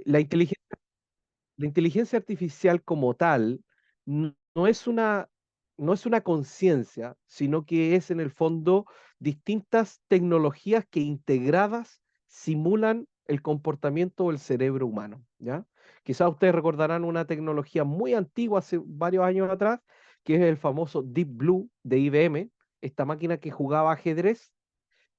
La inteligencia artificial como tal no es no es una conciencia, sino que es en el fondo distintas tecnologías que integradas simulan el comportamiento del cerebro humano, ¿ya? Quizás ustedes recordarán una tecnología muy antigua, hace varios años atrás, que es el famoso Deep Blue de IBM, esta máquina que jugaba ajedrez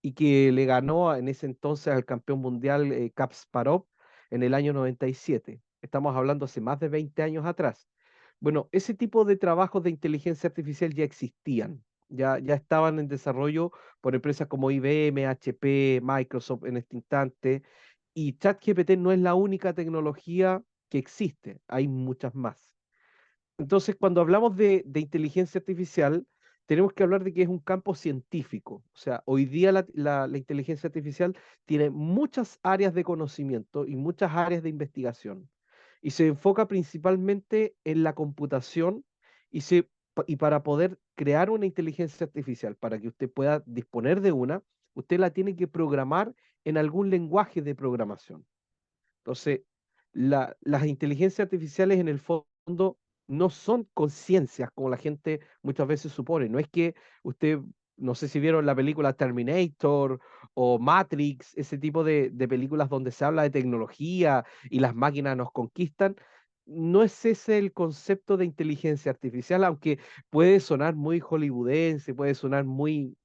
y que le ganó en ese entonces al campeón mundial Kasparov en el año 97. Estamos hablando hace más de 20 años atrás. Bueno, ese tipo de trabajos de inteligencia artificial ya existían, ya estaban en desarrollo por empresas como IBM, HP, Microsoft en este instante, y ChatGPT no es la única tecnología que existe, hay muchas más. Entonces, cuando hablamos de inteligencia artificial, tenemos que hablar de que es un campo científico. O sea, hoy día la inteligencia artificial tiene muchas áreas de conocimiento y muchas áreas de investigación. Y se enfoca principalmente en la computación y para poder crear una inteligencia artificial, para que usted pueda disponer de una, usted la tiene que programar en algún lenguaje de programación. Entonces, las inteligencias artificiales en el fondo no son conciencias como la gente muchas veces supone. No es que usted, no sé si vieron la película Terminator o Matrix, ese tipo de películas donde se habla de tecnología y las máquinas nos conquistan. No es ese el concepto de inteligencia artificial, aunque puede sonar muy hollywoodense, puede sonar muy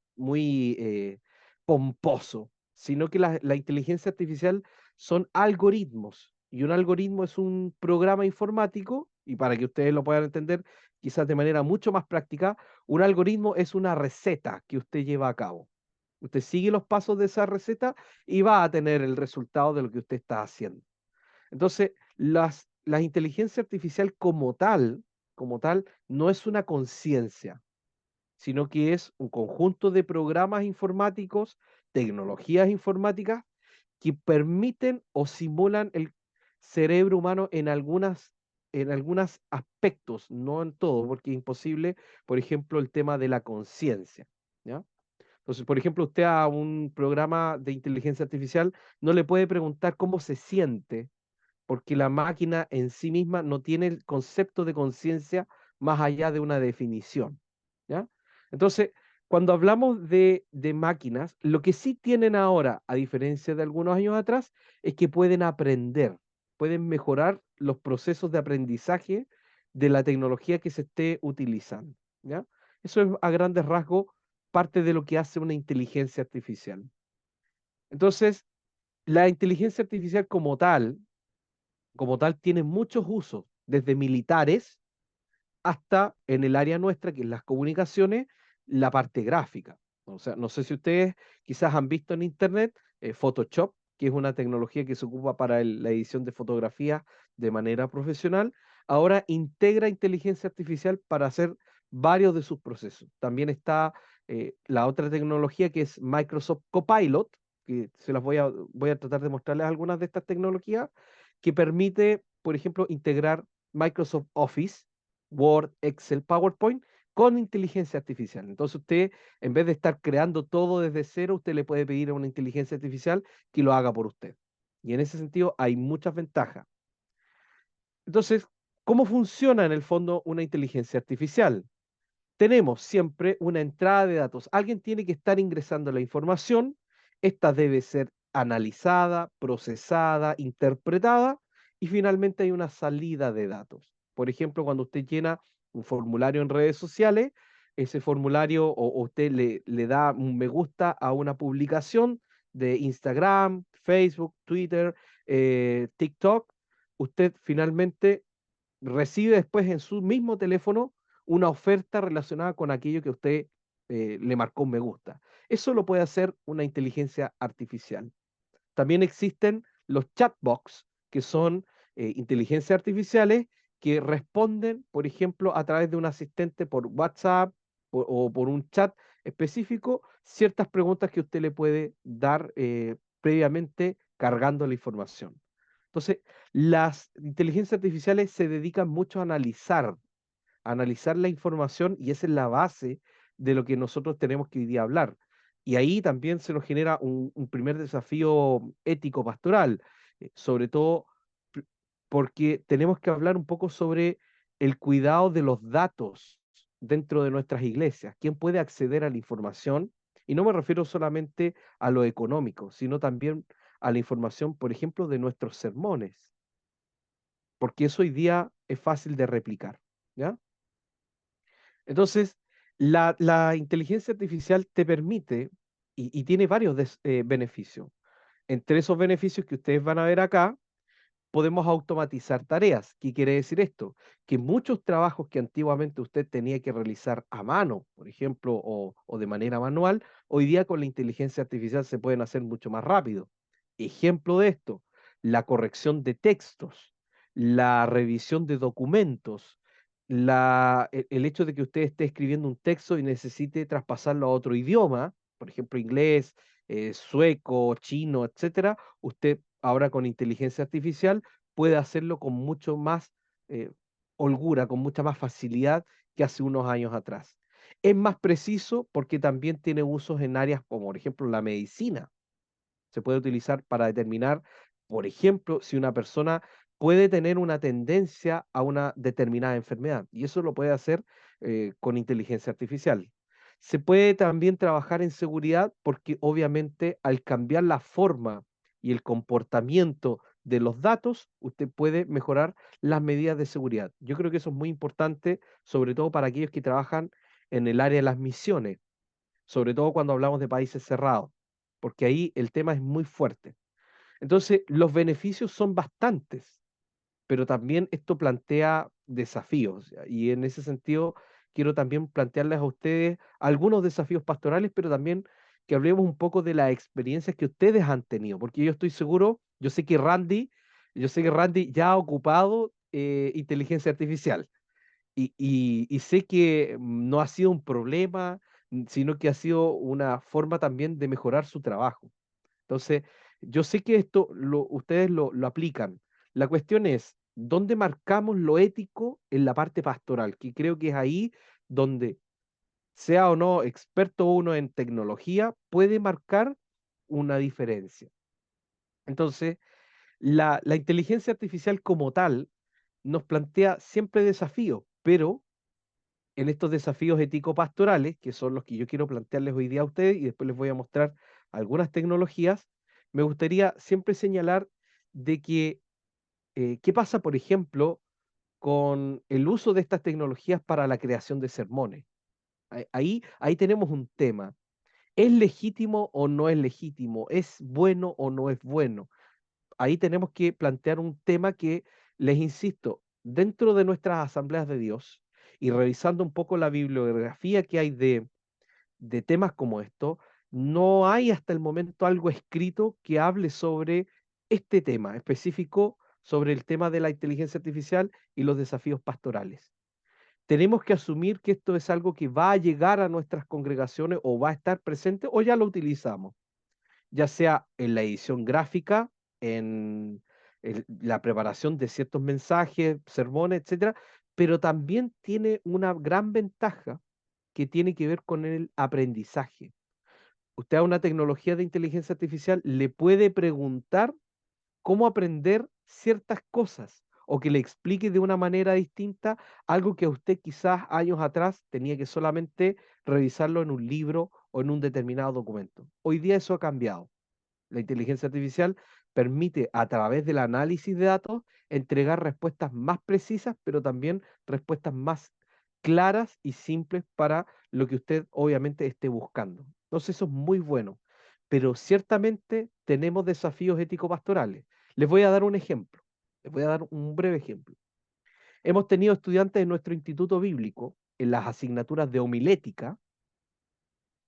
pomposo, sino que la inteligencia artificial son algoritmos. Y un algoritmo es un programa informático, y para que ustedes lo puedan entender quizás de manera mucho más práctica, un algoritmo es una receta que usted lleva a cabo. Usted sigue los pasos de esa receta y va a tener el resultado de lo que usted está haciendo. Entonces, la inteligencia artificial como tal, no es una conciencia, sino que es un conjunto de programas informáticos, tecnologías informáticas que permiten o simulan el cerebro humano en algunos aspectos, no en todo, porque es imposible, por ejemplo, el tema de la conciencia, ¿ya? Entonces, por ejemplo, usted a un programa de inteligencia artificial no le puede preguntar cómo se siente, porque la máquina en sí misma no tiene el concepto de conciencia más allá de una definición, ¿ya? Entonces, cuando hablamos de máquinas, lo que sí tienen ahora, a diferencia de algunos años atrás, es que pueden aprender, pueden mejorar los procesos de aprendizaje de la tecnología que se esté utilizando, ¿ya? Eso es a grandes rasgos parte de lo que hace una inteligencia artificial. Entonces, la inteligencia artificial como tal, tiene muchos usos, desde militares hasta en el área nuestra, que es las comunicaciones, la parte gráfica. O sea, no sé si ustedes quizás han visto en internet Photoshop, que es una tecnología que se ocupa para la edición de fotografías de manera profesional. Ahora integra inteligencia artificial para hacer varios de sus procesos. También está la otra tecnología que es Microsoft Copilot, que voy a tratar de mostrarles algunas de estas tecnologías, que permite, por ejemplo, integrar Microsoft Office, Word, Excel, PowerPoint con inteligencia artificial. Entonces usted, en vez de estar creando todo desde cero, usted le puede pedir a una inteligencia artificial que lo haga por usted. Y en ese sentido hay muchas ventajas. Entonces, ¿cómo funciona en el fondo una inteligencia artificial? Tenemos siempre una entrada de datos. Alguien tiene que estar ingresando la información. Esta debe ser analizada, procesada, interpretada y finalmente hay una salida de datos. Por ejemplo, cuando usted llena un formulario en redes sociales, ese formulario o usted le da un me gusta a una publicación de Instagram, Facebook, Twitter, TikTok, usted finalmente recibe después en su mismo teléfono una oferta relacionada con aquello que usted le marcó un me gusta. Eso lo puede hacer una inteligencia artificial. También existen los chatbots, que son inteligencias artificiales que responden, por ejemplo, a través de un asistente por WhatsApp o por un chat específico, ciertas preguntas que usted le puede dar previamente cargando la información. Entonces, las inteligencias artificiales se dedican mucho a analizar la información y esa es la base de lo que nosotros tenemos que hoy día hablar. Y ahí también se nos genera un primer desafío ético pastoral, sobre todo porque tenemos que hablar un poco sobre el cuidado de los datos dentro de nuestras iglesias. ¿Quién puede acceder a la información? Y no me refiero solamente a lo económico, sino también a la información, por ejemplo, de nuestros sermones, porque eso hoy día es fácil de replicar, ¿ya? Entonces, la inteligencia artificial te permite y tiene varios beneficios. Entre esos beneficios que ustedes van a ver acá, podemos automatizar tareas. ¿Qué quiere decir esto? Que muchos trabajos que antiguamente usted tenía que realizar a mano, por ejemplo, o de manera manual, hoy día con la inteligencia artificial se pueden hacer mucho más rápido. Ejemplo de esto, la corrección de textos, la revisión de documentos, el hecho de que usted esté escribiendo un texto y necesite traspasarlo a otro idioma, por ejemplo, inglés, sueco, chino, etcétera, usted ahora con inteligencia artificial puede hacerlo con mucho más eh, holgura, con mucha más facilidad que hace unos años atrás. Es más preciso porque también tiene usos en áreas como, por ejemplo, la medicina. Se puede utilizar para determinar, por ejemplo, si una persona puede tener una tendencia a una determinada enfermedad. Y eso lo puede hacer con inteligencia artificial. Se puede también trabajar en seguridad porque obviamente al cambiar la forma y el comportamiento de los datos, usted puede mejorar las medidas de seguridad. Yo creo que eso es muy importante, sobre todo para aquellos que trabajan en el área de las misiones, sobre todo cuando hablamos de países cerrados, porque ahí el tema es muy fuerte. Entonces, los beneficios son bastantes, pero también esto plantea desafíos, ¿ya? Y en ese sentido quiero también plantearles a ustedes algunos desafíos pastorales, pero también que hablemos un poco de las experiencias que ustedes han tenido, porque yo estoy seguro, yo sé que Randy ya ha ocupado inteligencia artificial y sé que no ha sido un problema, sino que ha sido una forma también de mejorar su trabajo. Entonces, yo sé que esto ustedes lo aplican. La cuestión es, ¿dónde marcamos lo ético en la parte pastoral? Que creo que es ahí donde, sea o no experto uno en tecnología, puede marcar una diferencia. Entonces, la inteligencia artificial como tal nos plantea siempre desafíos, pero en estos desafíos ético-pastorales, que son los que yo quiero plantearles hoy día a ustedes, y después les voy a mostrar algunas tecnologías, me gustaría siempre señalar de que, ¿qué pasa, por ejemplo, con el uso de estas tecnologías para la creación de sermones? Ahí tenemos un tema. ¿Es legítimo o no es legítimo? ¿Es bueno o no es bueno? Ahí tenemos que plantear un tema que, les insisto, dentro de nuestras asambleas de Dios y revisando un poco la bibliografía que hay de temas como esto, no hay hasta el momento algo escrito que hable sobre este tema específico, sobre el tema de la inteligencia artificial y los desafíos pastorales. Tenemos que asumir que esto es algo que va a llegar a nuestras congregaciones o va a estar presente o ya lo utilizamos, ya sea en la edición gráfica, en la preparación de ciertos mensajes, sermones, etcétera, pero también tiene una gran ventaja que tiene que ver con el aprendizaje. Usted a una tecnología de inteligencia artificial le puede preguntar cómo aprender ciertas cosas o que le explique de una manera distinta algo que a usted quizás años atrás tenía que solamente revisarlo en un libro o en un determinado documento. Hoy día eso ha cambiado. La inteligencia artificial permite, a través del análisis de datos, entregar respuestas más precisas, pero también respuestas más claras y simples para lo que usted obviamente esté buscando. Entonces eso es muy bueno, pero ciertamente tenemos desafíos ético-pastorales. Les voy a dar un ejemplo, les voy a dar un breve ejemplo. Hemos tenido estudiantes en nuestro instituto bíblico, en las asignaturas de homilética,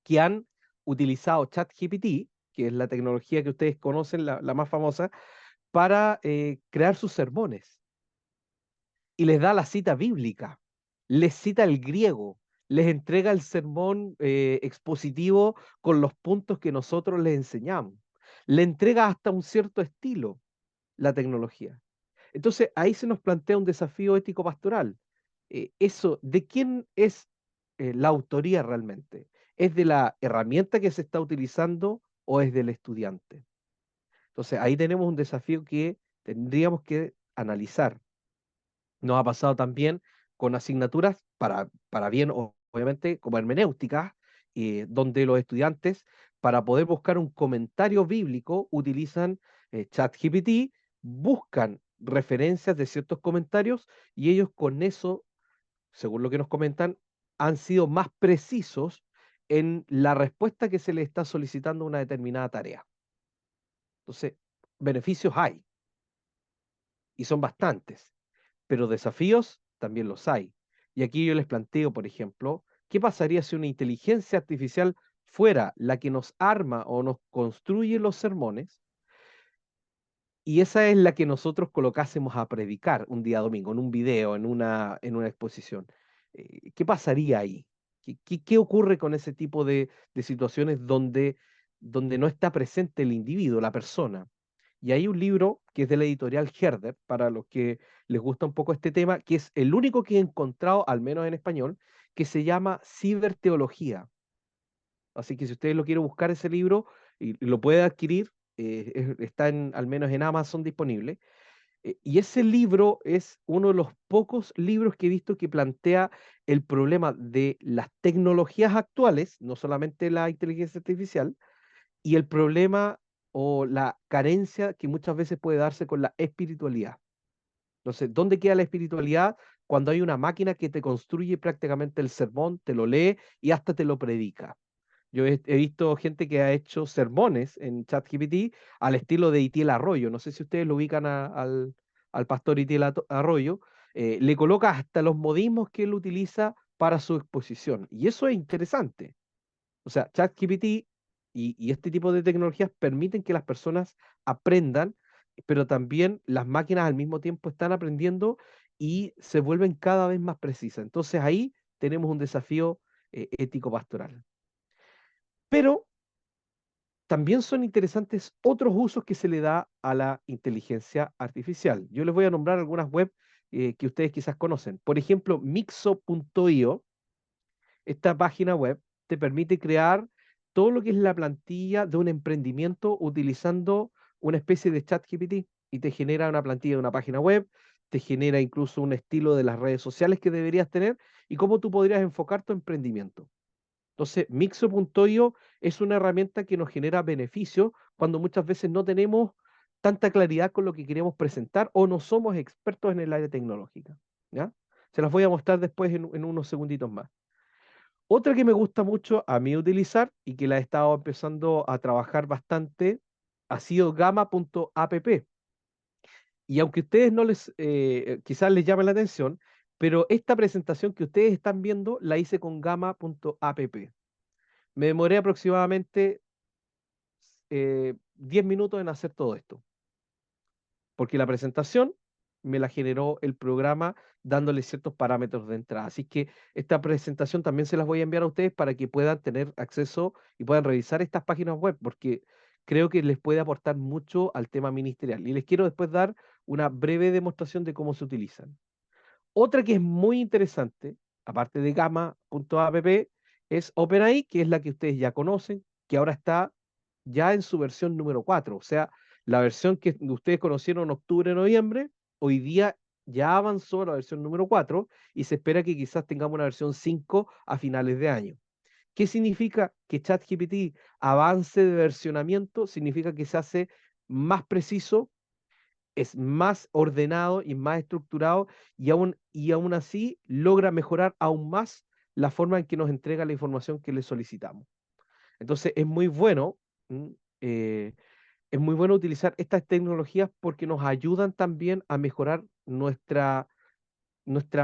que han utilizado ChatGPT, que es la tecnología que ustedes conocen, la más famosa, para crear sus sermones. Y les da la cita bíblica, les cita el griego, les entrega el sermón expositivo con los puntos que nosotros les enseñamos. Le entrega hasta un cierto estilo la tecnología. Entonces ahí se nos plantea un desafío ético pastoral. Eso, ¿de quién es la autoría realmente? ¿Es de la herramienta que se está utilizando o es del estudiante? Entonces ahí tenemos un desafío que tendríamos que analizar. Nos ha pasado también con asignaturas para bien, obviamente, como hermenéuticas, donde los estudiantes, para poder buscar un comentario bíblico, utilizan ChatGPT, buscan referencias de ciertos comentarios y ellos con eso, según lo que nos comentan, han sido más precisos en la respuesta que se les está solicitando a una determinada tarea. Entonces, beneficios hay y son bastantes, pero desafíos también los hay. Y aquí yo les planteo, por ejemplo, ¿qué pasaría si una inteligencia artificial fuera la que nos arma o nos construye los sermones y esa es la que nosotros colocásemos a predicar un día domingo, en un video, en una exposición? ¿Qué pasaría ahí? ¿Qué ocurre con ese tipo de situaciones donde no está presente el individuo, la persona? Y hay un libro que es de la editorial Herder, para los que les gusta un poco este tema, que es el único que he encontrado, al menos en español, que se llama Ciberteología. Así que si ustedes lo quieren buscar ese libro y lo puede adquirir, está al menos en Amazon disponible. Y ese libro es uno de los pocos libros que he visto que plantea el problema de las tecnologías actuales, no solamente la inteligencia artificial, y el problema o la carencia que muchas veces puede darse con la espiritualidad. Entonces, ¿dónde queda la espiritualidad cuando hay una máquina que te construye prácticamente el sermón, te lo lee y hasta te lo predica? Yo he visto gente que ha hecho sermones en ChatGPT al estilo de Itiel Arroyo. No sé si ustedes lo ubican al pastor Itiel Arroyo. Le coloca hasta los modismos que él utiliza para su exposición. Y eso es interesante. O sea, ChatGPT y este tipo de tecnologías permiten que las personas aprendan, pero también las máquinas al mismo tiempo están aprendiendo y se vuelven cada vez más precisas. Entonces ahí tenemos un desafío ético-pastoral. Pero también son interesantes otros usos que se le da a la inteligencia artificial. Yo les voy a nombrar algunas web que ustedes quizás conocen. Por ejemplo, Mixo.io. Esta página web te permite crear todo lo que es la plantilla de un emprendimiento utilizando una especie de chat GPT y te genera una plantilla de una página web, te genera incluso un estilo de las redes sociales que deberías tener y cómo tú podrías enfocar tu emprendimiento. Entonces, Mixo.io es una herramienta que nos genera beneficios cuando muchas veces no tenemos tanta claridad con lo que queremos presentar o no somos expertos en el área tecnológica. ¿Ya? Se las voy a mostrar después en unos segunditos más. Otra que me gusta mucho a mí utilizar y que la he estado empezando a trabajar bastante ha sido Gama.app. Y aunque ustedes no les, quizás les llame la atención, pero esta presentación que ustedes están viendo la hice con Gama.app. Me demoré aproximadamente 10 minutos en hacer todo esto, porque la presentación me la generó el programa dándole ciertos parámetros de entrada. Así que esta presentación también se las voy a enviar a ustedes para que puedan tener acceso y puedan revisar estas páginas web, porque creo que les puede aportar mucho al tema ministerial. Y les quiero después dar una breve demostración de cómo se utilizan. Otra que es muy interesante, aparte de Gamma.app, es OpenAI, que es la que ustedes ya conocen, que ahora está ya en su versión número 4. O sea, la versión que ustedes conocieron en octubre, noviembre, hoy día ya avanzó a la versión número 4 y se espera que quizás tengamos una versión 5 a finales de año. ¿Qué significa que ChatGPT avance de versionamiento? Significa que se hace más preciso, es más ordenado y más estructurado y aún así logra mejorar aún más la forma en que nos entrega la información que le solicitamos. Entonces es muy bueno, ¿m? Es muy bueno utilizar estas tecnologías porque nos ayudan también a mejorar nuestra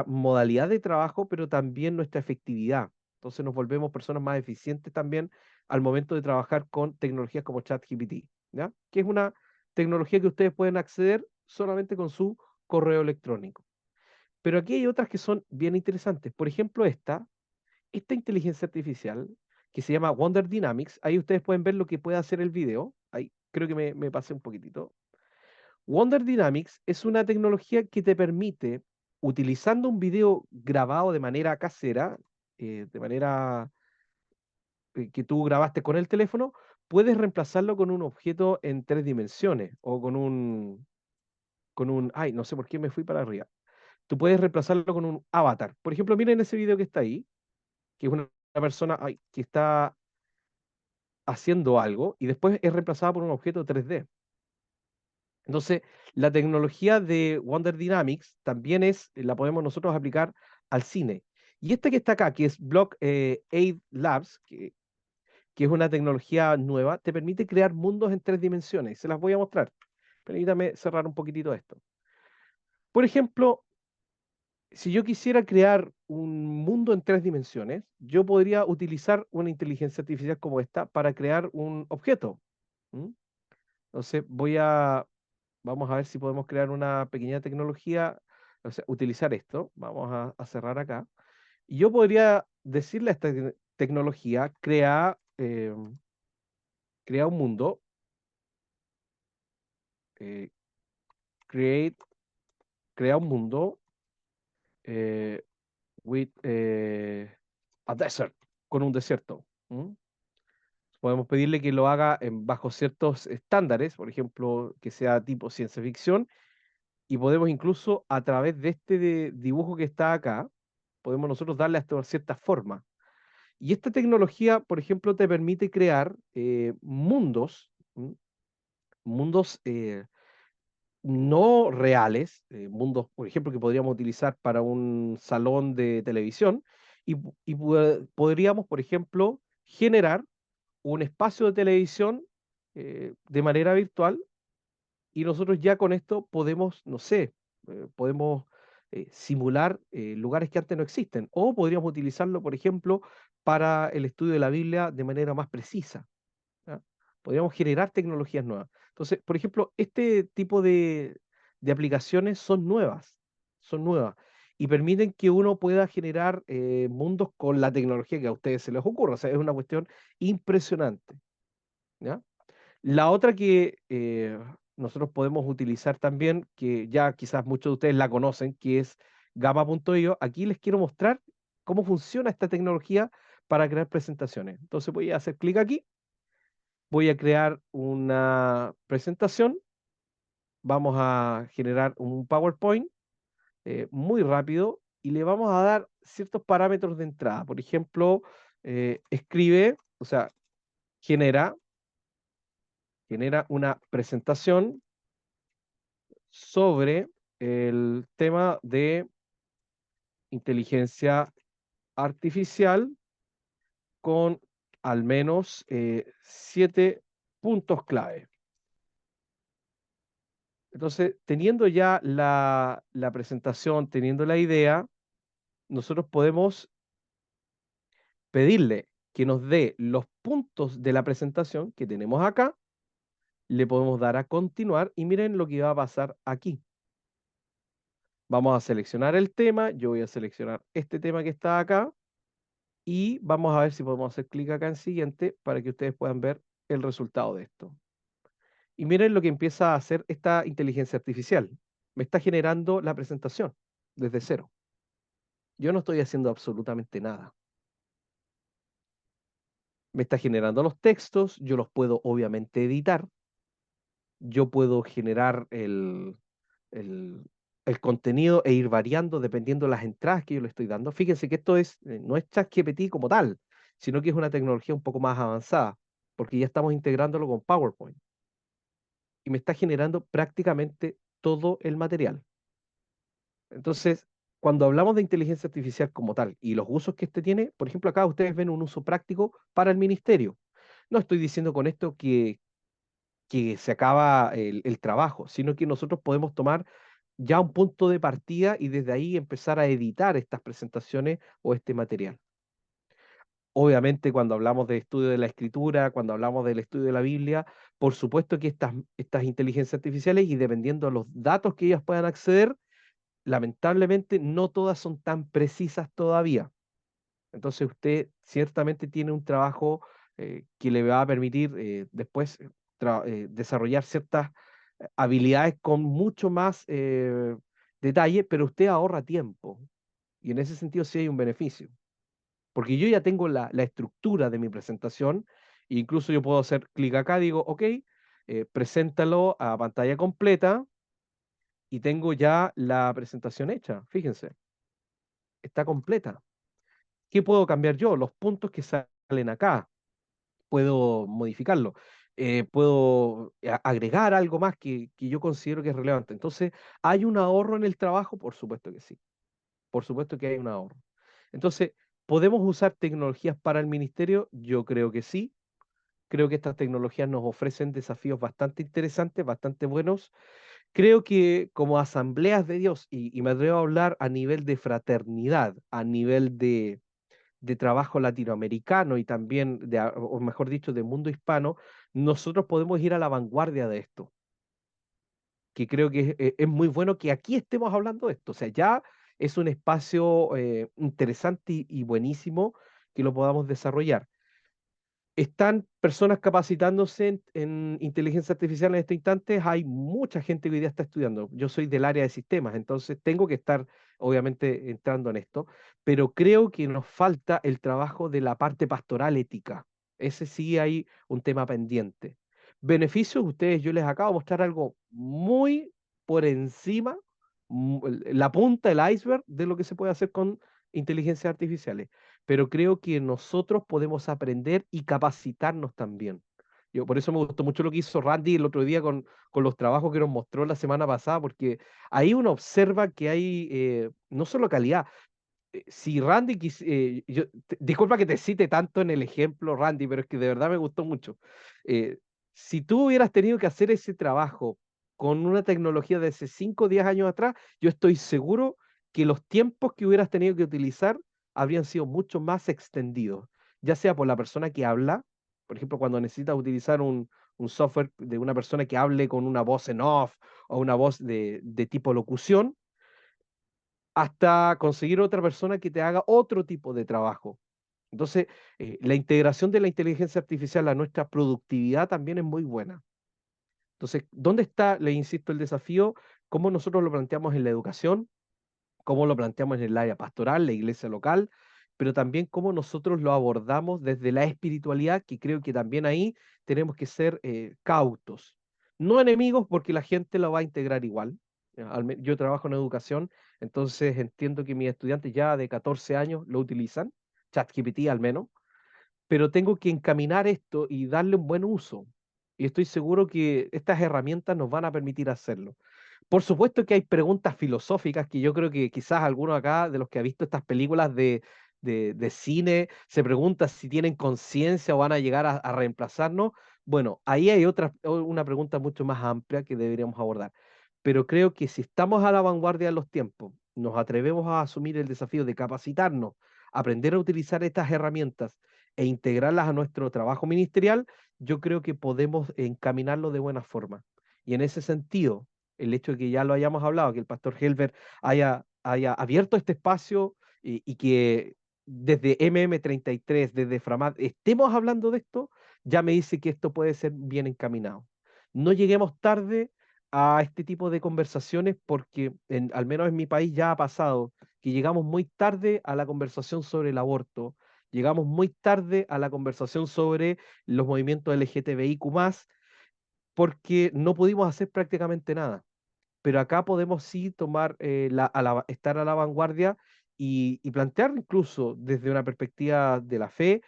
modalidad de trabajo, pero también nuestra efectividad. Entonces nos volvemos personas más eficientes también al momento de trabajar con tecnologías como ChatGPT, ¿ya? Que es una tecnología que ustedes pueden acceder solamente con su correo electrónico. Pero aquí hay otras que son bien interesantes. Por ejemplo, esta inteligencia artificial que se llama Wonder Dynamics. Ahí ustedes pueden ver lo que puede hacer el video. Ahí creo que me pasé un poquitito. Wonder Dynamics es una tecnología que te permite, utilizando un video grabado de manera casera, de manera que tú grabaste con el teléfono, puedes reemplazarlo con un objeto en 3 dimensiones o con un, ay, no sé por qué me fui para arriba. Tú puedes reemplazarlo con un avatar. Por ejemplo, miren ese video que está ahí, que es una persona ay, que está haciendo algo y después es reemplazada por un objeto 3D. Entonces, la tecnología de Wonder Dynamics también la podemos nosotros aplicar al cine. Y este que está acá, que es Block 8 Labs, que es una tecnología nueva, te permite crear mundos en 3 dimensiones. Se las voy a mostrar. Permítame cerrar un poquitito esto. Por ejemplo, si yo quisiera crear un mundo en 3 dimensiones, yo podría utilizar una inteligencia artificial como esta para crear un objeto. ¿Mm? Entonces, vamos a ver si podemos crear una pequeña tecnología, o sea, utilizar esto. Vamos a cerrar acá. Y yo podría decirle a esta tecnología, crea un mundo, eh, create, crea un mundo eh, with a desert, con un desierto. ¿Mm? Podemos pedirle que lo haga bajo ciertos estándares, por ejemplo, que sea tipo ciencia ficción, y podemos incluso a través de este dibujo que está acá, podemos nosotros darle hasta cierta forma. Y esta tecnología, por ejemplo, te permite crear mundos, ¿m? Mundos no reales, mundos, por ejemplo, que podríamos utilizar para un salón de televisión, podríamos, por ejemplo, generar un espacio de televisión de manera virtual y nosotros ya con esto podemos, no sé, podemos simular lugares que antes no existen o podríamos utilizarlo, por ejemplo, para el estudio de la Biblia de manera más precisa. ¿Ya? Podríamos generar tecnologías nuevas. Entonces, por ejemplo, este tipo de aplicaciones son nuevas y permiten que uno pueda generar mundos con la tecnología que a ustedes se les ocurra. O sea, es una cuestión impresionante. ¿Ya? La otra que nosotros podemos utilizar también, que ya quizás muchos de ustedes la conocen, que es Gamma.io. Aquí les quiero mostrar cómo funciona esta tecnología para crear presentaciones. Entonces voy a hacer clic aquí, voy a crear una presentación, vamos a generar un PowerPoint muy rápido y le vamos a dar ciertos parámetros de entrada. Por ejemplo, escribe, o sea, genera, genera una presentación sobre el tema de inteligencia artificial con al menos 7 puntos clave. Entonces, teniendo ya la presentación, teniendo la idea, nosotros podemos pedirle que nos dé los puntos de la presentación que tenemos acá, le podemos dar a continuar y miren lo que va a pasar aquí. Vamos a seleccionar el tema, yo voy a seleccionar este tema que está acá y vamos a ver si podemos hacer clic acá en siguiente para que ustedes puedan ver el resultado de esto. Y miren lo que empieza a hacer esta inteligencia artificial. Me está generando la presentación desde cero. Yo no estoy haciendo absolutamente nada. Me está generando los textos, yo los puedo obviamente editar, yo puedo generar el, el contenido e ir variando dependiendo de las entradas que yo le estoy dando. Fíjense que esto no es ChatGPT como tal, sino que es una tecnología un poco más avanzada, porque ya estamos integrándolo con PowerPoint y me está generando prácticamente todo el material. Entonces, cuando hablamos de inteligencia artificial como tal y los usos que este tiene, por ejemplo, acá ustedes ven un uso práctico para el ministerio. No estoy diciendo con esto que se acaba el trabajo, sino que nosotros podemos tomar ya un punto de partida y desde ahí empezar a editar estas presentaciones o este material. Obviamente, cuando hablamos de estudio de la escritura, cuando hablamos del estudio de la Biblia, por supuesto que estas inteligencias artificiales y dependiendo de los datos que ellas puedan acceder, lamentablemente no todas son tan precisas todavía. Entonces usted ciertamente tiene un trabajo que le va a permitir después desarrollar ciertas habilidades con mucho más detalle, pero usted ahorra tiempo. Y en ese sentido sí hay un beneficio. Porque yo ya tengo la estructura de mi presentación, e incluso yo puedo hacer clic acá, digo, ok, preséntalo a pantalla completa, y tengo ya la presentación hecha. Fíjense, está completa. ¿Qué puedo cambiar yo? Los puntos que salen acá. Puedo modificarlo. Puedo agregar algo más que yo considero que es relevante. Entonces, ¿hay un ahorro en el trabajo? Por supuesto que sí. Por supuesto que hay un ahorro. Entonces, ¿podemos usar tecnologías para el ministerio? Yo creo que sí. Creo que estas tecnologías nos ofrecen desafíos bastante interesantes, bastante buenos. Creo que como asambleas de Dios, y me atrevo a hablar a nivel de fraternidad, a nivel de trabajo latinoamericano y también, o mejor dicho, de mundo hispano, nosotros podemos ir a la vanguardia de esto, que creo que es muy bueno que aquí estemos hablando de esto. O sea, ya es un espacio interesante y buenísimo que lo podamos desarrollar. Están personas capacitándose en inteligencia artificial en este instante. Hay mucha gente que hoy día está estudiando. Yo soy del área de sistemas, entonces tengo que estar, obviamente, entrando en esto, pero creo que nos falta el trabajo de la parte pastoral ética. Ese sí hay un tema pendiente. Beneficios, ustedes, yo les acabo de mostrar algo muy por encima, la punta del iceberg de lo que se puede hacer con inteligencias artificiales, pero creo que nosotros podemos aprender y capacitarnos también. Yo, por eso me gustó mucho lo que hizo Randy el otro día con los trabajos que nos mostró la semana pasada, porque ahí uno observa que hay no solo calidad. Si Randy, disculpa que te cite tanto en el ejemplo, Randy, pero es que de verdad me gustó mucho. Eh, si tú hubieras tenido que hacer ese trabajo con una tecnología de hace 5 o 10 años atrás, yo estoy seguro que los tiempos que hubieras tenido que utilizar habrían sido mucho más extendidos, ya sea por la persona que habla, por ejemplo, cuando necesitas utilizar un software de una persona que hable con una voz en off o una voz de tipo locución, hasta conseguir otra persona que te haga otro tipo de trabajo. Entonces, la integración de la inteligencia artificial a nuestra productividad también es muy buena. Entonces, ¿dónde está, le insisto, el desafío? ¿Cómo nosotros lo planteamos en la educación? ¿Cómo lo planteamos en el área pastoral, la iglesia local? Pero también cómo nosotros lo abordamos desde la espiritualidad, que creo que también ahí tenemos que ser cautos. No enemigos, porque la gente lo va a integrar igual. Yo trabajo en educación, entonces entiendo que mis estudiantes ya de 14 años lo utilizan, ChatGPT al menos, pero tengo que encaminar esto y darle un buen uso. Y estoy seguro que estas herramientas nos van a permitir hacerlo. Por supuesto que hay preguntas filosóficas que yo creo que quizás alguno acá de los que ha visto estas películas de cine se pregunta si tienen conciencia o van a llegar a reemplazarnos. Bueno, ahí hay una pregunta mucho más amplia que deberíamos abordar. Pero creo que si estamos a la vanguardia de los tiempos, nos atrevemos a asumir el desafío de capacitarnos, aprender a utilizar estas herramientas e integrarlas a nuestro trabajo ministerial, yo creo que podemos encaminarlo de buena forma. Y en ese sentido, el hecho de que ya lo hayamos hablado, que el pastor Helber haya abierto este espacio y que desde MM33, desde Framat, estemos hablando de esto, ya me dice que esto puede ser bien encaminado. No lleguemos tarde a este tipo de conversaciones porque al menos en mi país ya ha pasado que llegamos muy tarde a la conversación sobre el aborto, llegamos muy tarde a la conversación sobre los movimientos LGTBIQ+, porque no pudimos hacer prácticamente nada. Pero acá podemos sí tomar, estar a la vanguardia y plantear incluso desde una perspectiva de la fe,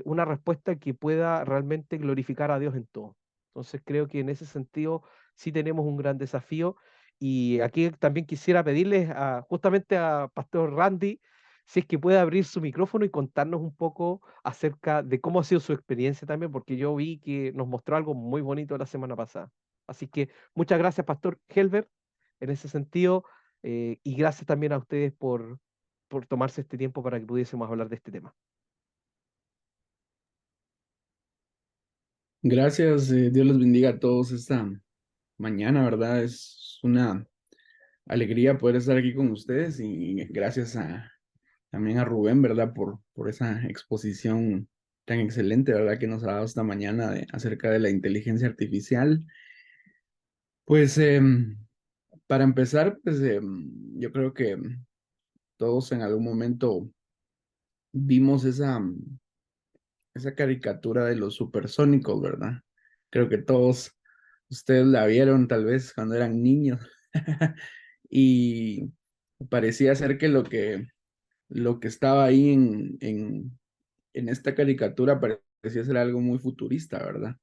una respuesta que pueda realmente glorificar a Dios en todo. Entonces creo que en ese sentido sí tenemos un gran desafío. Y aquí también quisiera pedirles justamente a Pastor Randy si es que puede abrir su micrófono y contarnos un poco acerca de cómo ha sido su experiencia también, porque yo vi que nos mostró algo muy bonito la semana pasada. Así que muchas gracias, Pastor Helber, en ese sentido, y gracias también a ustedes por tomarse este tiempo para que pudiésemos hablar de este tema. Gracias, Dios los bendiga a todos esta mañana, ¿verdad? Es una alegría poder estar aquí con ustedes y gracias también a Rubén, ¿verdad? Por esa exposición tan excelente, ¿verdad? Que nos ha dado esta mañana acerca de la inteligencia artificial. Pues para empezar, pues yo creo que todos en algún momento vimos esa caricatura de los supersónicos, ¿verdad? Creo que todos ustedes la vieron tal vez cuando eran niños. Y parecía ser que lo que estaba ahí en esta caricatura parecía ser algo muy futurista, ¿verdad?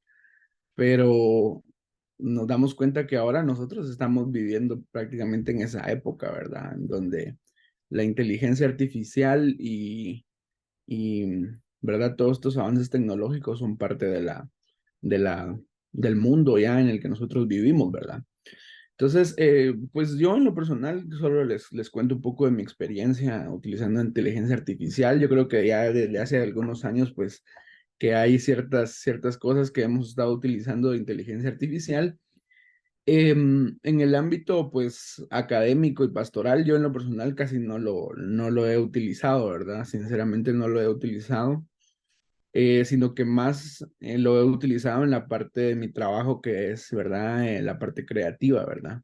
Pero nos damos cuenta que ahora nosotros estamos viviendo prácticamente en esa época, ¿verdad? En donde la inteligencia artificial y ¿verdad? Todos estos avances tecnológicos son parte de la, del mundo ya en el que nosotros vivimos, ¿verdad? Entonces, pues yo en lo personal solo les cuento un poco de mi experiencia utilizando inteligencia artificial. Yo creo que ya desde hace algunos años, pues, que hay ciertas cosas que hemos estado utilizando de inteligencia artificial. En el ámbito, pues, académico y pastoral, yo en lo personal casi no lo he utilizado, ¿verdad? Sinceramente no lo he utilizado, sino que más lo he utilizado en la parte de mi trabajo que es, ¿verdad? La parte creativa, ¿verdad?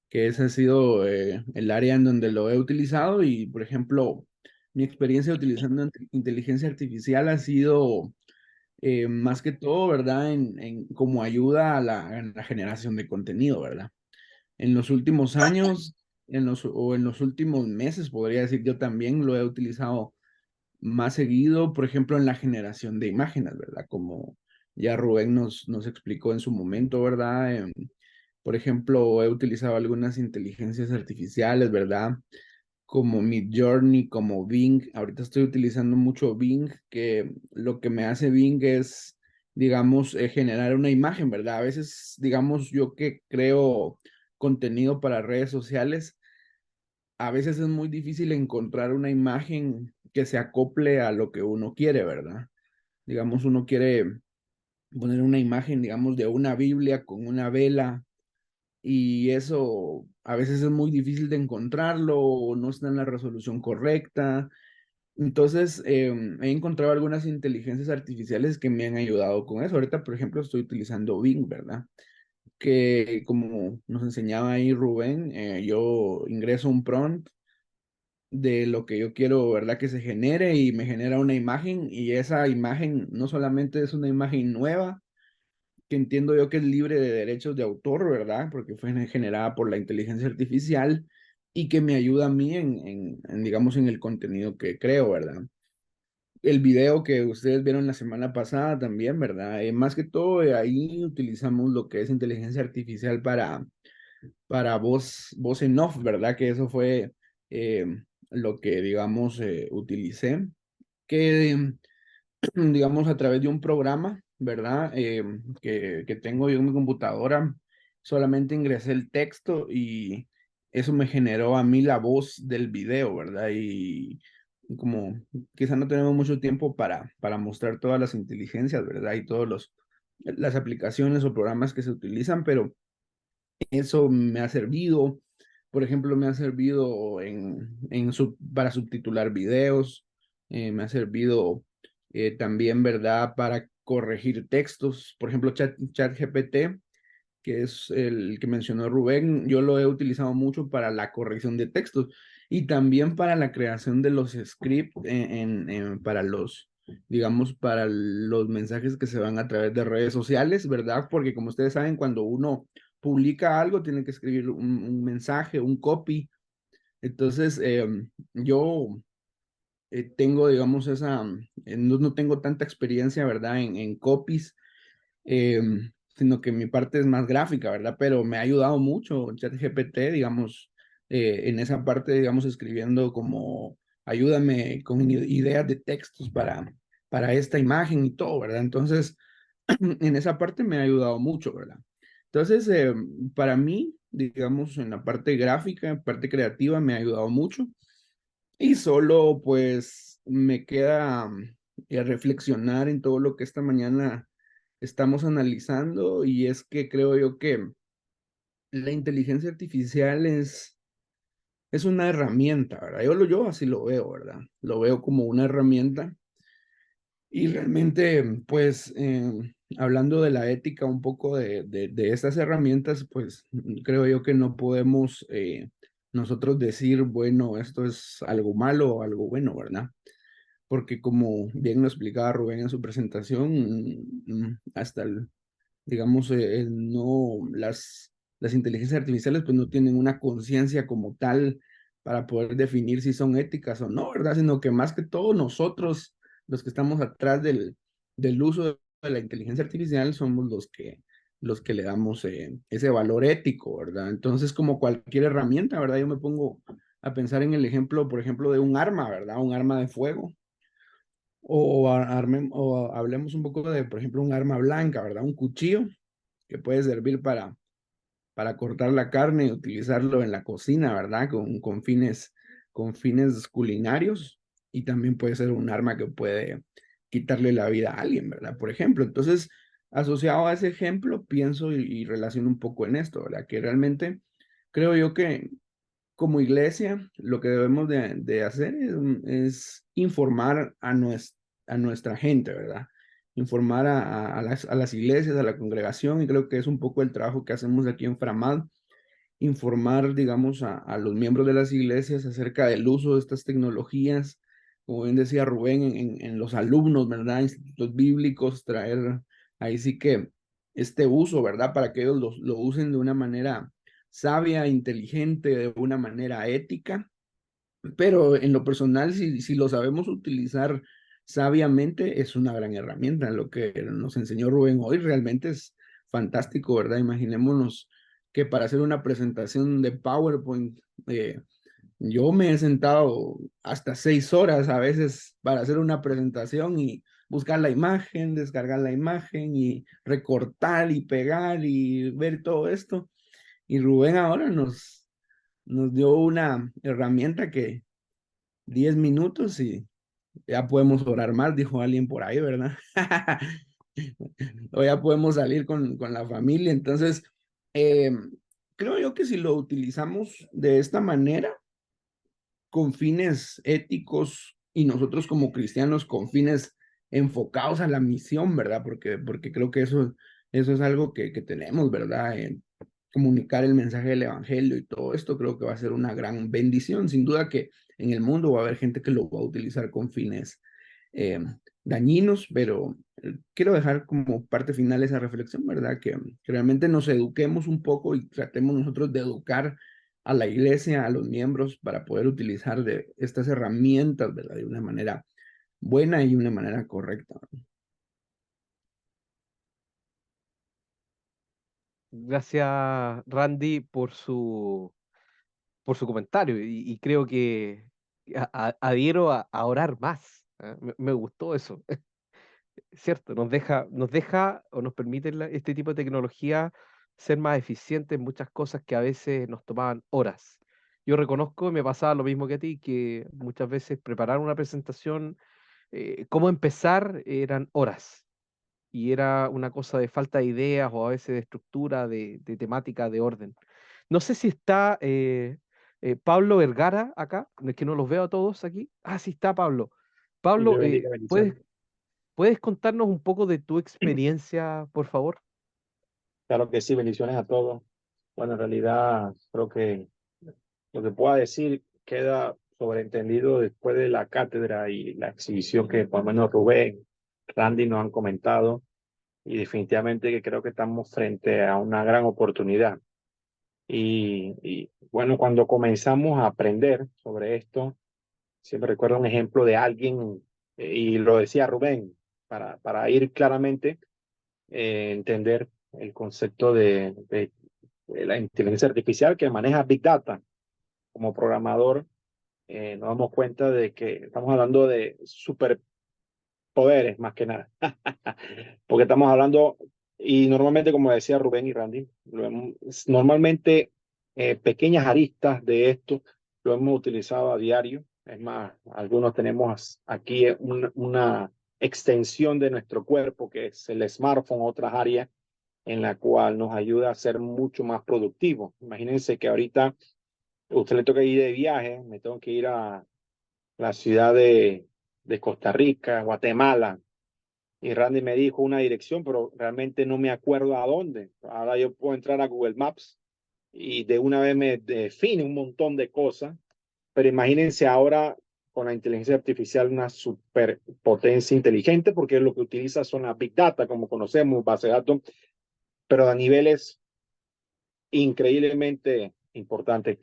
Que ese ha sido el área en donde lo he utilizado y, por ejemplo, mi experiencia utilizando inteligencia artificial ha sido más que todo, ¿verdad? Como ayuda en la generación de contenido, ¿verdad? En los últimos años, o en los últimos meses, podría decir, yo también lo he utilizado más seguido, por ejemplo, en la generación de imágenes, ¿verdad? Como ya Rubén nos explicó en su momento, ¿verdad? Por ejemplo, he utilizado algunas inteligencias artificiales, ¿verdad? Como Midjourney, como Bing. Ahorita estoy utilizando mucho Bing, que lo que me hace Bing es, digamos, generar una imagen, ¿verdad? A veces, digamos, yo que creo contenido para redes sociales, a veces es muy difícil encontrar una imagen que se acople a lo que uno quiere, ¿verdad? Digamos, uno quiere poner una imagen, digamos, de una Biblia con una vela y eso a veces es muy difícil de encontrarlo o no está en la resolución correcta. Entonces, he encontrado algunas inteligencias artificiales que me han ayudado con eso. Ahorita, por ejemplo, estoy utilizando Bing, ¿verdad? Que como nos enseñaba ahí Rubén, yo ingreso un prompt de lo que yo quiero, ¿verdad? Que se genere y me genera una imagen y esa imagen no solamente es una imagen nueva, que entiendo yo que es libre de derechos de autor, ¿verdad? Porque fue generada por la inteligencia artificial y que me ayuda a mí digamos, en el contenido que creo, ¿verdad? El video que ustedes vieron la semana pasada también, ¿verdad? Más que todo, ahí utilizamos lo que es inteligencia artificial para voz en off, ¿verdad? Que eso fue eh, lo que, digamos, utilicé. Que digamos, a través de un programa, ¿verdad? Que tengo yo en mi computadora, solamente ingresé el texto y eso me generó a mí la voz del video, ¿verdad? Y como quizá no tenemos mucho tiempo para mostrar todas las inteligencias, ¿verdad? Y todos las aplicaciones o programas que se utilizan, pero eso me ha servido, por ejemplo, me ha servido para subtitular videos, me ha servido también, ¿verdad?, para corregir textos. Por ejemplo, ChatGPT, que es el que mencionó Rubén, yo lo he utilizado mucho para la corrección de textos y también para la creación de los scripts para digamos, para los mensajes que se van a través de redes sociales, ¿verdad? Porque como ustedes saben, cuando uno publica algo, tiene que escribir un mensaje, un copy. Entonces, yo tengo, digamos, no tengo tanta experiencia, ¿verdad? En copies, eh, sino que mi parte es más gráfica, ¿verdad? Pero me ha ayudado mucho ChatGPT, digamos, en esa parte, digamos, escribiendo como, ayúdame con ideas de textos para esta imagen y todo, ¿verdad? Entonces, en esa parte me ha ayudado mucho, ¿verdad? Entonces, para mí, digamos, en la parte gráfica, parte creativa, me ha ayudado mucho. Y solo, pues, me queda reflexionar en todo lo que esta mañana estamos analizando y es que creo yo que la inteligencia artificial es una herramienta, ¿verdad? Yo así lo veo, ¿verdad? Lo veo como una herramienta y realmente, pues, hablando de la ética un poco de estas herramientas, pues, creo yo que no podemos nosotros decir, bueno, esto es algo malo o algo bueno, ¿verdad? Porque como bien lo explicaba Rubén en su presentación, hasta digamos, no, las inteligencias artificiales pues no tienen una conciencia como tal para poder definir si son éticas o no, ¿verdad? Sino que más que todo nosotros, los que estamos atrás del uso de la inteligencia artificial, somos los que le damos ese valor ético, ¿verdad? Entonces, como cualquier herramienta, ¿verdad? Yo me pongo a pensar en el ejemplo, por ejemplo, de un arma, ¿verdad? Un arma de fuego. O hablemos un poco de, por ejemplo, un arma blanca, ¿verdad? Un cuchillo que puede servir para cortar la carne y utilizarlo en la cocina, ¿verdad? Con fines culinarios. Y también puede ser un arma que puede quitarle la vida a alguien, ¿verdad? Por ejemplo, entonces, asociado a ese ejemplo, pienso y relaciono un poco en esto, ¿verdad? Que realmente creo yo que como iglesia, lo que debemos de hacer es informar a nuestra gente, ¿verdad? Informar a las iglesias, a la congregación, y creo que es un poco el trabajo que hacemos aquí en Framad, informar, digamos, a los miembros de las iglesias acerca del uso de estas tecnologías, como bien decía Rubén, en los alumnos, ¿verdad? Institutos bíblicos, traer ahí sí que este uso, ¿verdad? Para que ellos lo usen de una manera sabia, inteligente, de una manera ética, pero en lo personal, si lo sabemos utilizar sabiamente, es una gran herramienta. Lo que nos enseñó Rubén hoy realmente es fantástico, ¿verdad? Imaginémonos que para hacer una presentación de PowerPoint, yo me he sentado hasta 6 horas a veces para hacer una presentación y buscar la imagen, descargar la imagen y recortar y pegar y ver todo esto. Y Rubén ahora nos dio una herramienta que 10 minutos y ya podemos orar más, dijo alguien por ahí, ¿verdad? O ya podemos salir con la familia. Entonces, eh, creo yo que si lo utilizamos de esta manera, con fines éticos y nosotros como cristianos con fines enfocados a la misión, ¿verdad? Porque creo que eso es algo que tenemos, ¿verdad? Comunicar el mensaje del evangelio y todo esto creo que va a ser una gran bendición. Sin duda que en el mundo va a haber gente que lo va a utilizar con fines eh, dañinos, pero quiero dejar como parte final esa reflexión, ¿verdad? Que realmente nos eduquemos un poco y tratemos nosotros de educar a la iglesia, a los miembros, para poder utilizar de estas herramientas, ¿verdad? De una manera buena y una manera correcta. Gracias, Randy, por su comentario y creo que adhiero a orar más. ¿Ah? Me gustó eso. Cierto, nos deja o nos permite este tipo de tecnología ser más eficientes en muchas cosas que a veces nos tomaban horas. Yo reconozco, y me pasaba lo mismo que a ti, que muchas veces preparar una presentación, cómo empezar, eran horas. Y era una cosa de falta de ideas o a veces de estructura, de temática, de orden. No sé si está Pablo Vergara acá, es que no los veo a todos aquí. Ah, sí está Pablo. Y le Pablo, bendiga, bendiciones. ¿puedes contarnos un poco de tu experiencia, por favor? Claro que sí, bendiciones a todos. Bueno, en realidad creo que lo que pueda decir queda sobreentendido después de la cátedra y la exhibición que por lo menos Rubén, Randy nos han comentado y definitivamente que creo que estamos frente a una gran oportunidad. Y bueno, cuando comenzamos a aprender sobre esto, siempre recuerdo un ejemplo de alguien, y lo decía Rubén, para ir claramente, entender el concepto de la inteligencia artificial que maneja Big Data. Como programador, nos damos cuenta de que estamos hablando de superpoderes más que nada. Porque estamos hablando, y normalmente, como decía Rubén y Randy, normalmente pequeñas aristas de esto lo hemos utilizado a diario. Es más, algunos tenemos aquí una extensión de nuestro cuerpo, que es el smartphone, otras áreas en la cual nos ayuda a ser mucho más productivos. Imagínense que ahorita a usted le toca ir de viaje, me tengo que ir a la ciudad de Costa Rica, Guatemala, y Randy me dijo una dirección, pero realmente no me acuerdo a dónde. Ahora yo puedo entrar a Google Maps y de una vez me define un montón de cosas, pero imagínense ahora con la inteligencia artificial una superpotencia inteligente, porque lo que utiliza son las Big Data, como conocemos, base de datos, pero a niveles increíblemente importante.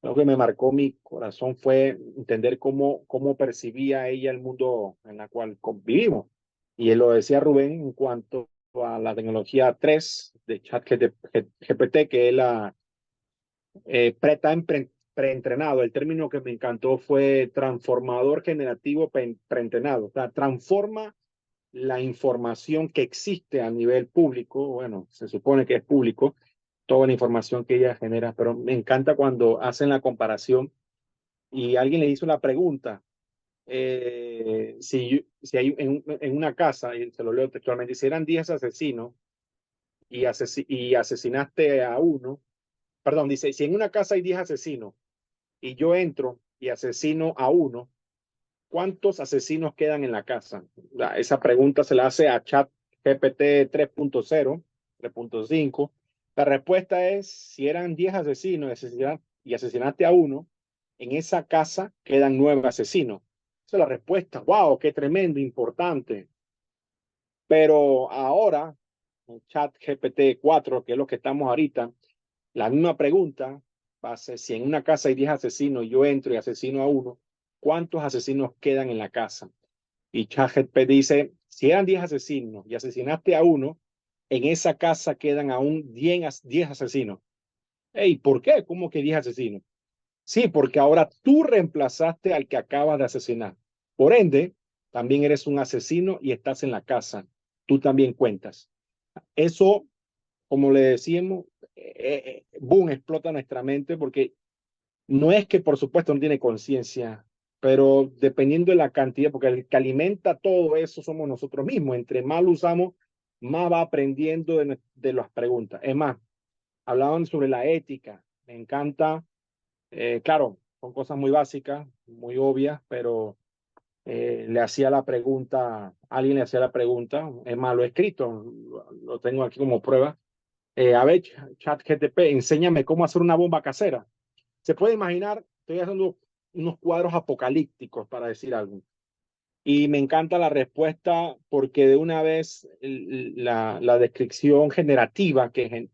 Lo que me marcó mi corazón fue entender cómo percibía ella el mundo en el cual convivimos. Y él lo decía Rubén en cuanto a la tecnología 3 de ChatGPT, que él está preentrenado. El término que me encantó fue transformador generativo preentrenado. O sea, transforma la información que existe a nivel público, bueno, se supone que es público, toda la información que ella genera, pero me encanta cuando hacen la comparación y alguien le hizo una pregunta, si hay en una casa, y se lo leo textualmente, si eran 10 asesinos y asesinaste a uno, perdón, dice, si en una casa hay 10 asesinos y yo entro y asesino a uno, ¿cuántos asesinos quedan en la casa? Esa pregunta se la hace a ChatGPT 3.0, 3.5. La respuesta es, si eran 10 asesinos y asesinaste a uno, en esa casa quedan 9 asesinos. Esa es la respuesta. ¡Wow! ¡Qué tremendo, importante! Pero ahora, en ChatGPT 4, que es lo que estamos ahorita, la misma pregunta va a ser, si en una casa hay 10 asesinos y yo entro y asesino a uno, ¿cuántos asesinos quedan en la casa? Y ChatGPT dice, si eran 10 asesinos y asesinaste a uno, en esa casa quedan aún 10 asesinos. Hey, ¿por qué? ¿Cómo que 10 asesinos? Sí, porque ahora tú reemplazaste al que acabas de asesinar. Por ende, también eres un asesino y estás en la casa. Tú también cuentas. Eso, como le decíamos, boom, explota nuestra mente porque no es que por supuesto no tiene conciencia, pero dependiendo de la cantidad, porque el que alimenta todo eso somos nosotros mismos. Entre más lo usamos, más va aprendiendo de las preguntas. Es más, hablaban sobre la ética. Me encanta, claro, son cosas muy básicas, muy obvias, pero le hacía la pregunta, alguien le hacía la pregunta, es más, lo he escrito, lo tengo aquí como prueba. A ver, ChatGPT, enséñame cómo hacer una bomba casera. Se puede imaginar, estoy haciendo unos cuadros apocalípticos para decir algo. Y me encanta la respuesta porque de una vez la descripción generativa que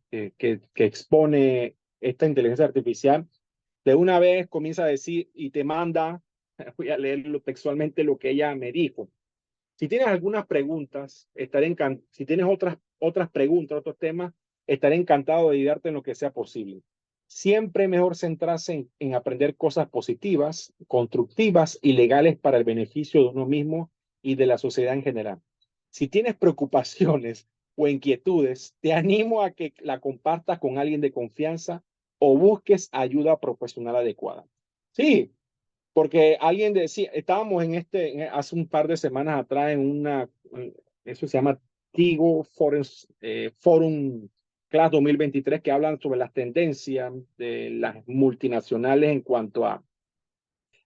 expone esta inteligencia artificial, de una vez comienza a decir y te manda, voy a leerlo textualmente lo que ella me dijo. Si tienes algunas preguntas, estaré encantado. Si tienes otras preguntas, otros temas, estaré encantado de ayudarte en lo que sea posible. Siempre es mejor centrarse en aprender cosas positivas, constructivas y legales para el beneficio de uno mismo y de la sociedad en general. Si tienes preocupaciones o inquietudes, te animo a que la compartas con alguien de confianza o busques ayuda profesional adecuada. Sí, porque alguien decía, estábamos hace un par de semanas atrás eso se llama Tigo Forum Class 2023, que hablan sobre las tendencias de las multinacionales en cuanto a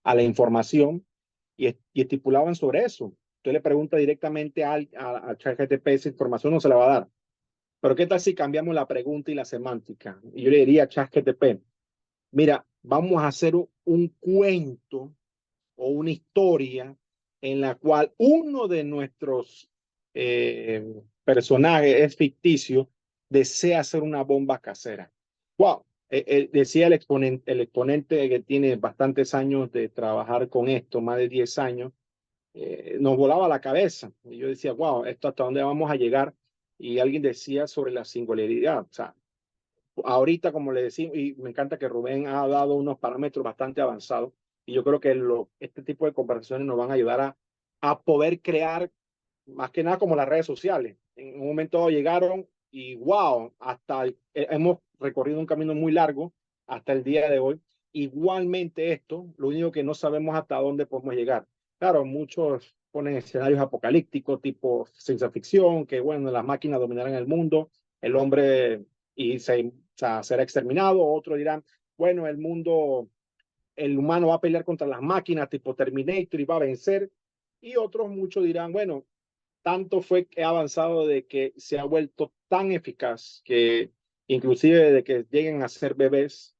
la información y estipulaban sobre eso. Usted le pregunta directamente a ChatGPT, esa información no se la va a dar. Pero ¿qué tal si cambiamos la pregunta y la semántica? Y yo le diría a ChatGPT, mira, vamos a hacer un cuento o una historia en la cual uno de nuestros personajes es ficticio, desea hacer una bomba casera. Wow, decía el exponente que tiene bastantes años de trabajar con esto, más de 10 años, nos volaba la cabeza. Y yo decía, wow, ¿esto hasta dónde vamos a llegar? Y alguien decía sobre la singularidad. O sea, ahorita, como le decimos, y me encanta que Rubén ha dado unos parámetros bastante avanzados, y yo creo que este tipo de conversaciones nos van a ayudar a poder crear, más que nada como las redes sociales. En un momento llegaron y wow, hemos recorrido un camino muy largo hasta el día de hoy. Igualmente esto, lo único que no sabemos hasta dónde podemos llegar. Claro, muchos ponen escenarios apocalípticos, tipo ciencia ficción, que bueno, las máquinas dominarán el mundo, el hombre o sea, será exterminado. Otros dirán, bueno, el humano va a pelear contra las máquinas tipo Terminator y va a vencer. Y otros muchos dirán, bueno, tanto fue que ha avanzado de que se ha vuelto tan eficaz que inclusive de que lleguen a ser bebés,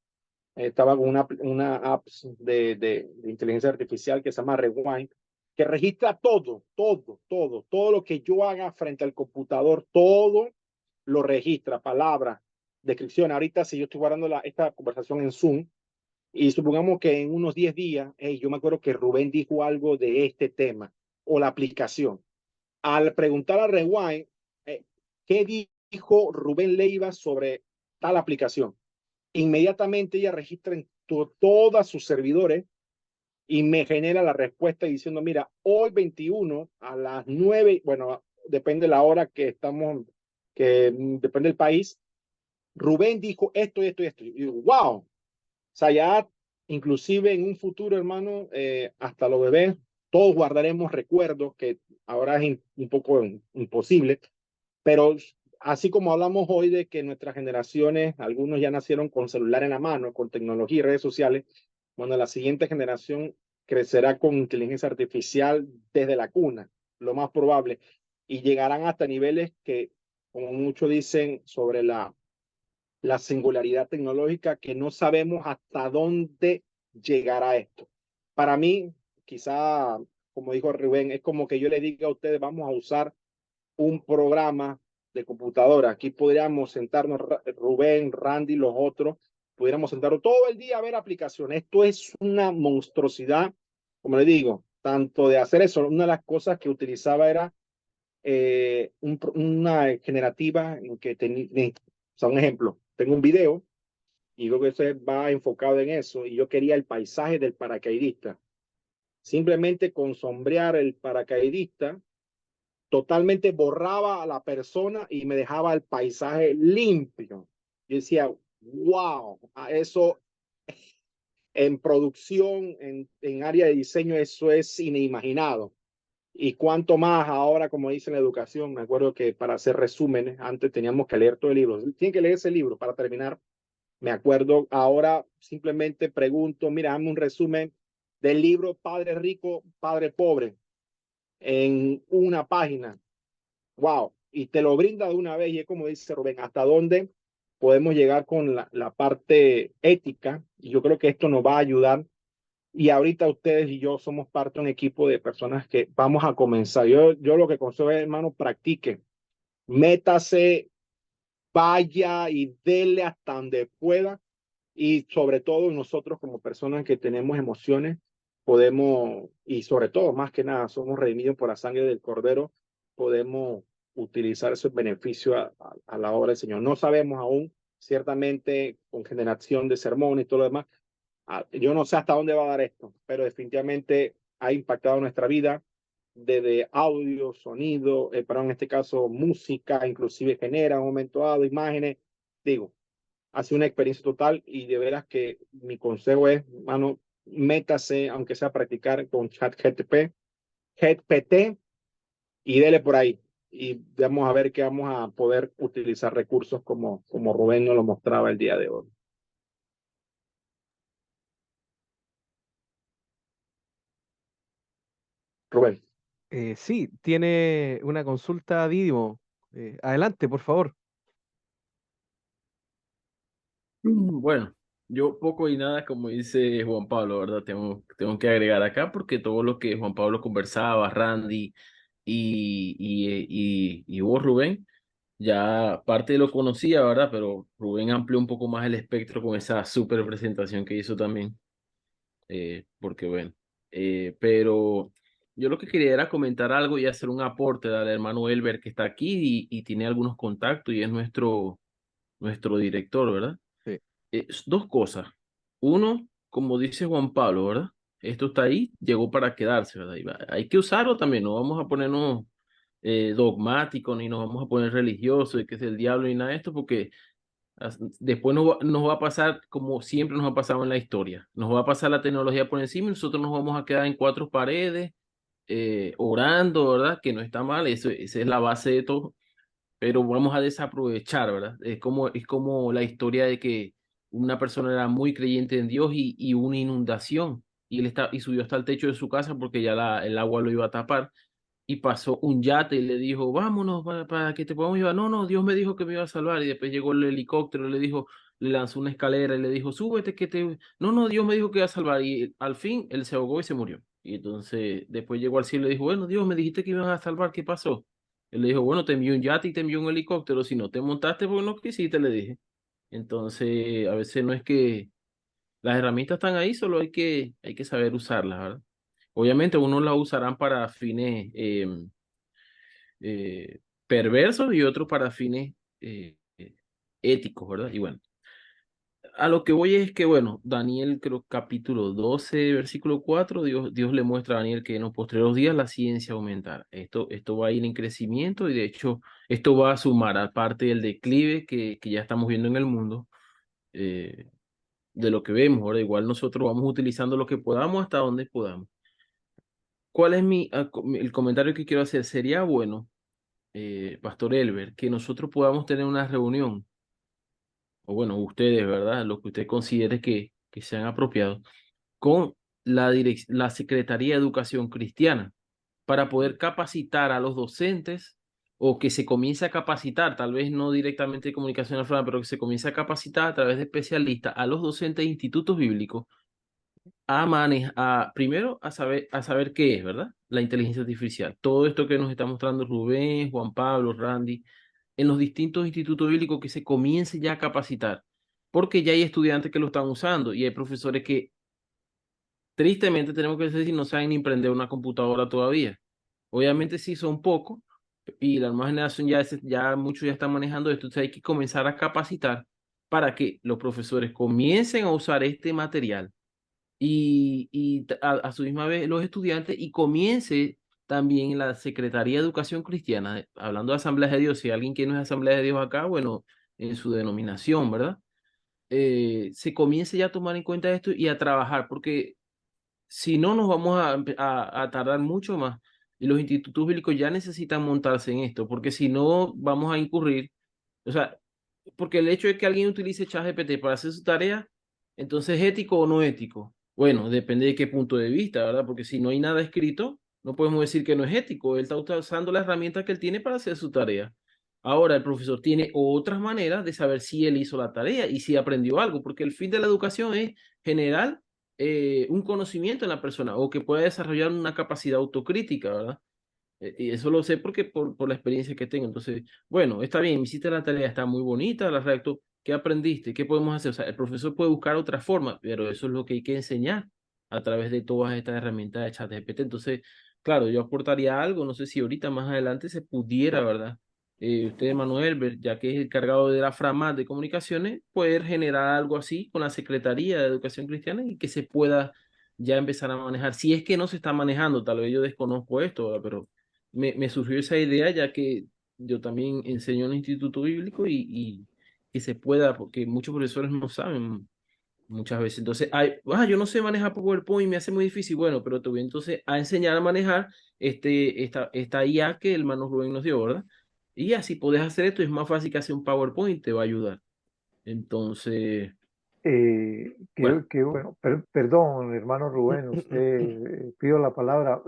estaba con una app de inteligencia artificial que se llama Rewind, que registra todo lo que yo haga frente al computador, todo lo registra, palabras, descripciones. Ahorita, si yo estoy guardando esta conversación en Zoom, y supongamos que en unos 10 días, hey, yo me acuerdo que Rubén dijo algo de este tema o la aplicación. Al preguntar a Rewind, ¿qué dijo Rubén Leiva sobre tal aplicación? Inmediatamente ella registra en todos sus servidores y me genera la respuesta diciendo, mira, hoy 21 a las 9, bueno, depende de la hora que estamos, que depende del país, Rubén dijo esto, esto y esto. Y digo, wow. O sea, ya inclusive en un futuro, hermano, hasta los bebés, todos guardaremos recuerdos que ahora es un poco imposible, pero así como hablamos hoy de que nuestras generaciones, algunos ya nacieron con celular en la mano, con tecnología y redes sociales, bueno, la siguiente generación crecerá con inteligencia artificial desde la cuna, lo más probable, y llegarán hasta niveles que, como muchos dicen, sobre la singularidad tecnológica, que no sabemos hasta dónde llegará esto. Para mí, quizá, como dijo Rubén, es como que yo le diga a ustedes, vamos a usar un programa de computadora. Aquí podríamos sentarnos, Rubén, Randy, los otros, pudiéramos sentarnos todo el día a ver aplicaciones. Esto es una monstruosidad, como le digo, tanto de hacer eso. Una de las cosas que utilizaba era una generativa en que tenía, o sea, un ejemplo, tengo un video y creo que se va enfocado en eso y yo quería el paisaje del paracaidista. Simplemente con sombrear el paracaidista totalmente borraba a la persona y me dejaba el paisaje limpio. Yo decía, wow, a eso en producción, en área de diseño, eso es inimaginado. Y cuánto más ahora, como dice en la educación, me acuerdo que para hacer resúmenes, antes teníamos que leer todo el libro. Tienen que leer ese libro para terminar. Me acuerdo, ahora simplemente pregunto, mira, dame un resumen del libro Padre Rico, Padre Pobre en una página. Wow, y te lo brinda de una vez y es como dice Rubén, hasta dónde podemos llegar con la parte ética y yo creo que esto nos va a ayudar y ahorita ustedes y yo somos parte de un equipo de personas que vamos a comenzar. Yo lo que consejo es, hermano, practique, métase, vaya y dele hasta donde pueda y sobre todo nosotros como personas que tenemos emociones podemos, y sobre todo más que nada somos redimidos por la sangre del Cordero, podemos utilizar esos beneficios a la obra del Señor. No sabemos aún, ciertamente con generación de sermones y todo lo demás, yo no sé hasta dónde va a dar esto, pero definitivamente ha impactado nuestra vida desde audio, sonido, pero en este caso música, inclusive genera un momento dado imágenes, digo, ha sido una experiencia total y de veras que mi consejo es, mano, métase, aunque sea a practicar con GPT y dele por ahí. Y vamos a ver que vamos a poder utilizar recursos como Rubén nos lo mostraba el día de hoy. Rubén. Sí, tiene una consulta, Didimo. Adelante, por favor. Bueno, yo poco y nada, como dice Juan Pablo, ¿verdad? Tengo que agregar acá porque todo lo que Juan Pablo conversaba, Randy y vos, Rubén, ya parte lo conocía, ¿verdad? Pero Rubén amplió un poco más el espectro con esa súper presentación que hizo también, porque bueno, pero yo lo que quería era comentar algo y hacer un aporte al hermano Elber que está aquí y tiene algunos contactos y es nuestro director, ¿verdad? Sí. Dos cosas. Uno, como dice Juan Pablo, ¿verdad? Esto está ahí, llegó para quedarse, ¿verdad? Hay que usarlo también, no vamos a ponernos dogmáticos ni nos vamos a poner religiosos y que es el diablo ni nada de esto, porque después nos va a pasar como siempre nos ha pasado en la historia. Nos va a pasar la tecnología por encima y nosotros nos vamos a quedar en cuatro paredes, orando, ¿verdad? Que no está mal, esa es la base de todo, pero vamos a desaprovechar, ¿verdad? Es como la historia de que una persona era muy creyente en Dios y una inundación y y subió hasta el techo de su casa porque ya el agua lo iba a tapar y pasó un yate y le dijo, vámonos para que te podamos llevar. No, no, Dios me dijo que me iba a salvar y después llegó el helicóptero, le dijo, le lanzó una escalera y le dijo, súbete que te... No, no, Dios me dijo que iba a salvar y al fin él se ahogó y se murió. Y entonces después llegó al cielo y le dijo, bueno, Dios me dijiste que ibas a salvar, ¿qué pasó? Él le dijo, bueno, te envió un yate y te envió un helicóptero. Si no te montaste, porque no quisiste, le dije. Entonces, a veces no es que las herramientas están ahí, solo hay que saber usarlas, ¿verdad? Obviamente, unos las usarán para fines perversos y otros para fines éticos, ¿verdad? Y bueno, a lo que voy es que, bueno, Daniel, creo capítulo 12 versículo 4 Dios le muestra a Daniel que en los postreros días la ciencia aumentará. Esto va a ir en crecimiento y de hecho esto va a sumar a parte del declive que ya estamos viendo en el mundo, eh, de lo que vemos. Ahora, igual nosotros vamos utilizando lo que podamos hasta donde podamos. ¿Cuál es el comentario que quiero hacer? Sería bueno, Pastor Elber, que nosotros podamos tener una reunión, o bueno, ustedes, ¿verdad? Lo que usted considere que sean apropiados con la Secretaría de Educación Cristiana para poder capacitar a los docentes o que se comience a capacitar, tal vez no directamente de comunicación afrontera, pero que se comience a capacitar a través de especialistas a los docentes de institutos bíblicos a manejar, primero a saber qué es, ¿verdad? La inteligencia artificial. Todo esto que nos está mostrando Rubén, Juan Pablo, Randy, en los distintos institutos bíblicos que se comience ya a capacitar, porque ya hay estudiantes que lo están usando y hay profesores que tristemente tenemos que decir no saben ni prender una computadora todavía. Obviamente sí son pocos y la nueva generación ya muchos ya están manejando esto, entonces hay que comenzar a capacitar para que los profesores comiencen a usar este material a su misma vez los estudiantes y comience también la Secretaría de Educación Cristiana, hablando de Asambleas de Dios, si hay alguien que no es Asamblea de Dios acá, bueno, en su denominación, ¿verdad? Se comience ya a tomar en cuenta esto y a trabajar, porque si no nos vamos a tardar mucho más y los institutos bíblicos ya necesitan montarse en esto, porque si no vamos a incurrir, o sea, porque el hecho de que alguien utilice ChatGPT para hacer su tarea, entonces ético o no ético. Bueno, depende de qué punto de vista, ¿verdad? Porque si no hay nada escrito, no podemos decir que no es ético. Él está usando la herramienta que él tiene para hacer su tarea. Ahora, el profesor tiene otras maneras de saber si él hizo la tarea y si aprendió algo, porque el fin de la educación es generar un conocimiento en la persona o que pueda desarrollar una capacidad autocrítica, ¿verdad? Y eso lo sé porque por la experiencia que tengo. Entonces, bueno, está bien, hiciste la tarea, está muy bonita, la redactó. ¿Qué aprendiste? ¿Qué podemos hacer? O sea, el profesor puede buscar otra forma, pero eso es lo que hay que enseñar a través de todas estas herramientas de ChatGPT. Entonces, claro, yo aportaría algo, no sé si ahorita más adelante se pudiera, ¿verdad? Usted, Manuel, ya que es el cargado de la FRAMAT de comunicaciones, poder generar algo así con la Secretaría de Educación Cristiana y que se pueda ya empezar a manejar. Si es que no se está manejando, tal vez yo desconozco esto, ¿verdad? Pero me surgió esa idea ya que yo también enseño en un instituto bíblico y que se pueda, porque muchos profesores no saben muchas veces. Entonces, yo no sé manejar PowerPoint, me hace muy difícil. Bueno, pero te voy entonces a enseñar a manejar esta IA que el hermano Rubén nos dio, ¿verdad? Y así podés hacer esto, es más fácil que hacer un PowerPoint, te va a ayudar. Entonces, bueno. Qué bueno, perdón, hermano Rubén, usted pido la palabra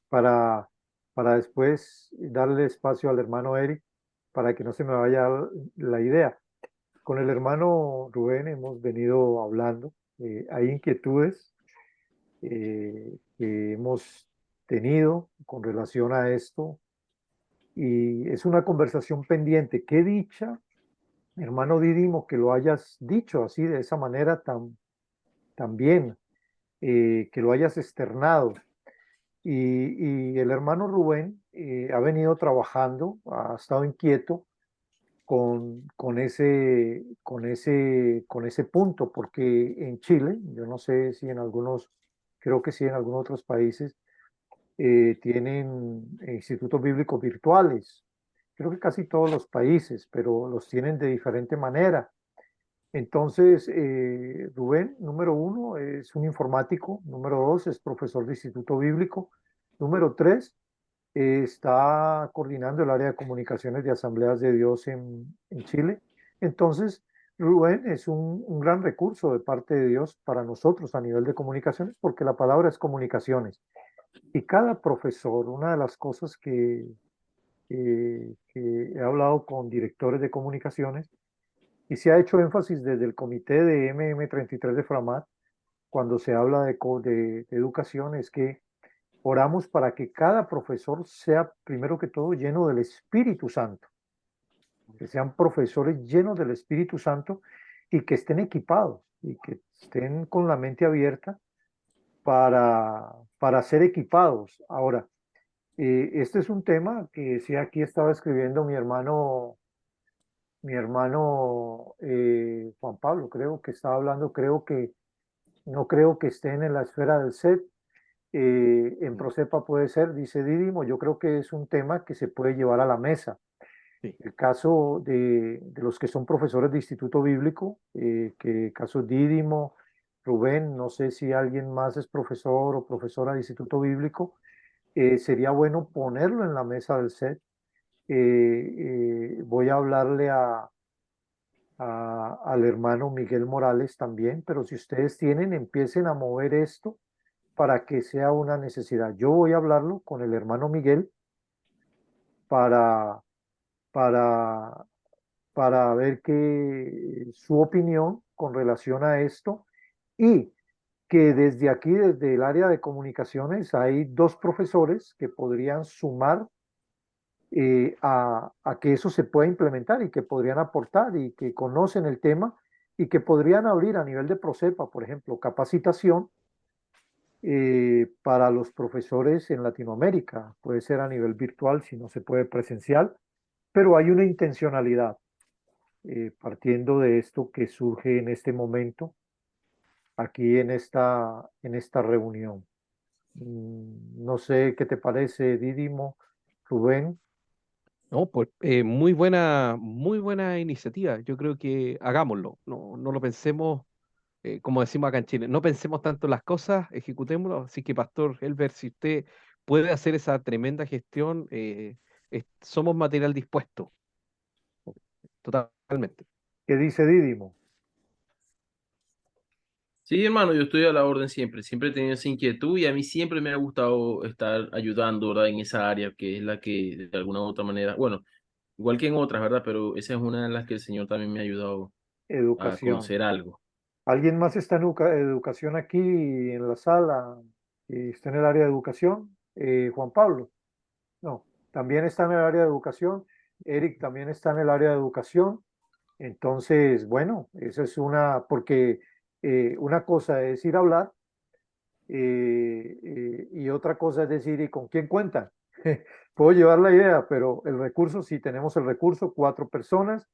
para, para después darle espacio al hermano Eric para que no se me vaya la idea. Con el hermano Rubén hemos venido hablando, hay inquietudes que hemos tenido con relación a esto y es una conversación pendiente. Qué dicha, hermano Didimo, que lo hayas dicho así, de esa manera tan bien, que lo hayas externado. Y el hermano Rubén ha venido trabajando, ha estado inquieto con ese punto, porque en Chile, yo no sé si en algunos, creo que sí en algunos otros países, tienen institutos bíblicos virtuales. Creo que casi todos los países, pero los tienen de diferente manera. Entonces, Rubén, número uno, es un informático. Número dos, es profesor de instituto bíblico. Número tres, está coordinando el área de comunicaciones de Asambleas de Dios en Chile. Entonces, Rubén es un gran recurso de parte de Dios para nosotros a nivel de comunicaciones, porque la palabra es comunicaciones. Y cada profesor, una de las cosas que he hablado con directores de comunicaciones, y se ha hecho énfasis desde el comité de MM33 de Framat, cuando se habla de educación, es que oramos para que cada profesor sea, primero que todo, lleno del Espíritu Santo. que sean profesores llenos del Espíritu Santo y que estén equipados y que estén con la mente abierta para ser equipados. Ahora, este es un tema que sí aquí estaba escribiendo mi hermano Juan Pablo, creo que estaba hablando, no creo que estén en la esfera del SET. En Procepa puede ser, dice Dídimo, yo creo que es un tema que se puede llevar a la mesa. Sí. El caso de los que son profesores de Instituto Bíblico, que caso Dídimo, Rubén, no sé si alguien más es profesor o profesora de Instituto Bíblico, sería bueno ponerlo en la mesa del SET. Voy a hablarle al hermano Miguel Morales también, pero si ustedes tienen, empiecen a mover esto para que sea una necesidad. Yo voy a hablarlo con el hermano Miguel para, para, para ver su opinión con relación a esto y que desde aquí, desde el área de comunicaciones, hay dos profesores que podrían sumar a que eso se pueda implementar y que podrían aportar y que conocen el tema y que podrían abrir a nivel de Procepa, por ejemplo, capacitación para los profesores en Latinoamérica. Puede ser a nivel virtual si no se puede presencial, pero hay una intencionalidad partiendo de esto que surge en este momento aquí en esta reunión. No sé qué te parece, Dídimo, Rubén. No, pues muy buena iniciativa. Yo creo que hagámoslo. No, no lo pensemos, como decimos acá en Chile, no pensemos tanto las cosas, ejecutémoslo. Así que, Pastor Elber, si usted puede hacer esa tremenda gestión, somos material dispuesto, totalmente. ¿Qué dice Dídimo? Sí, hermano, yo estoy a la orden siempre. Siempre he tenido esa inquietud y a mí siempre me ha gustado estar ayudando, ¿verdad? En esa área que es la que de alguna u otra manera, bueno, igual que en otras, ¿verdad? Pero esa es una de las que el Señor también me ha ayudado a Educación. conocer algo. ¿Alguien más está en educación aquí en la sala? ¿Está en el área de educación? Juan Pablo. No, también está en el área de educación. Eric también está en el área de educación. Entonces, bueno, eso es porque una cosa es ir a hablar y otra cosa es decir, ¿y con quién cuentan? Puedo llevar la idea, pero el recurso, si tenemos el recurso, 4 personas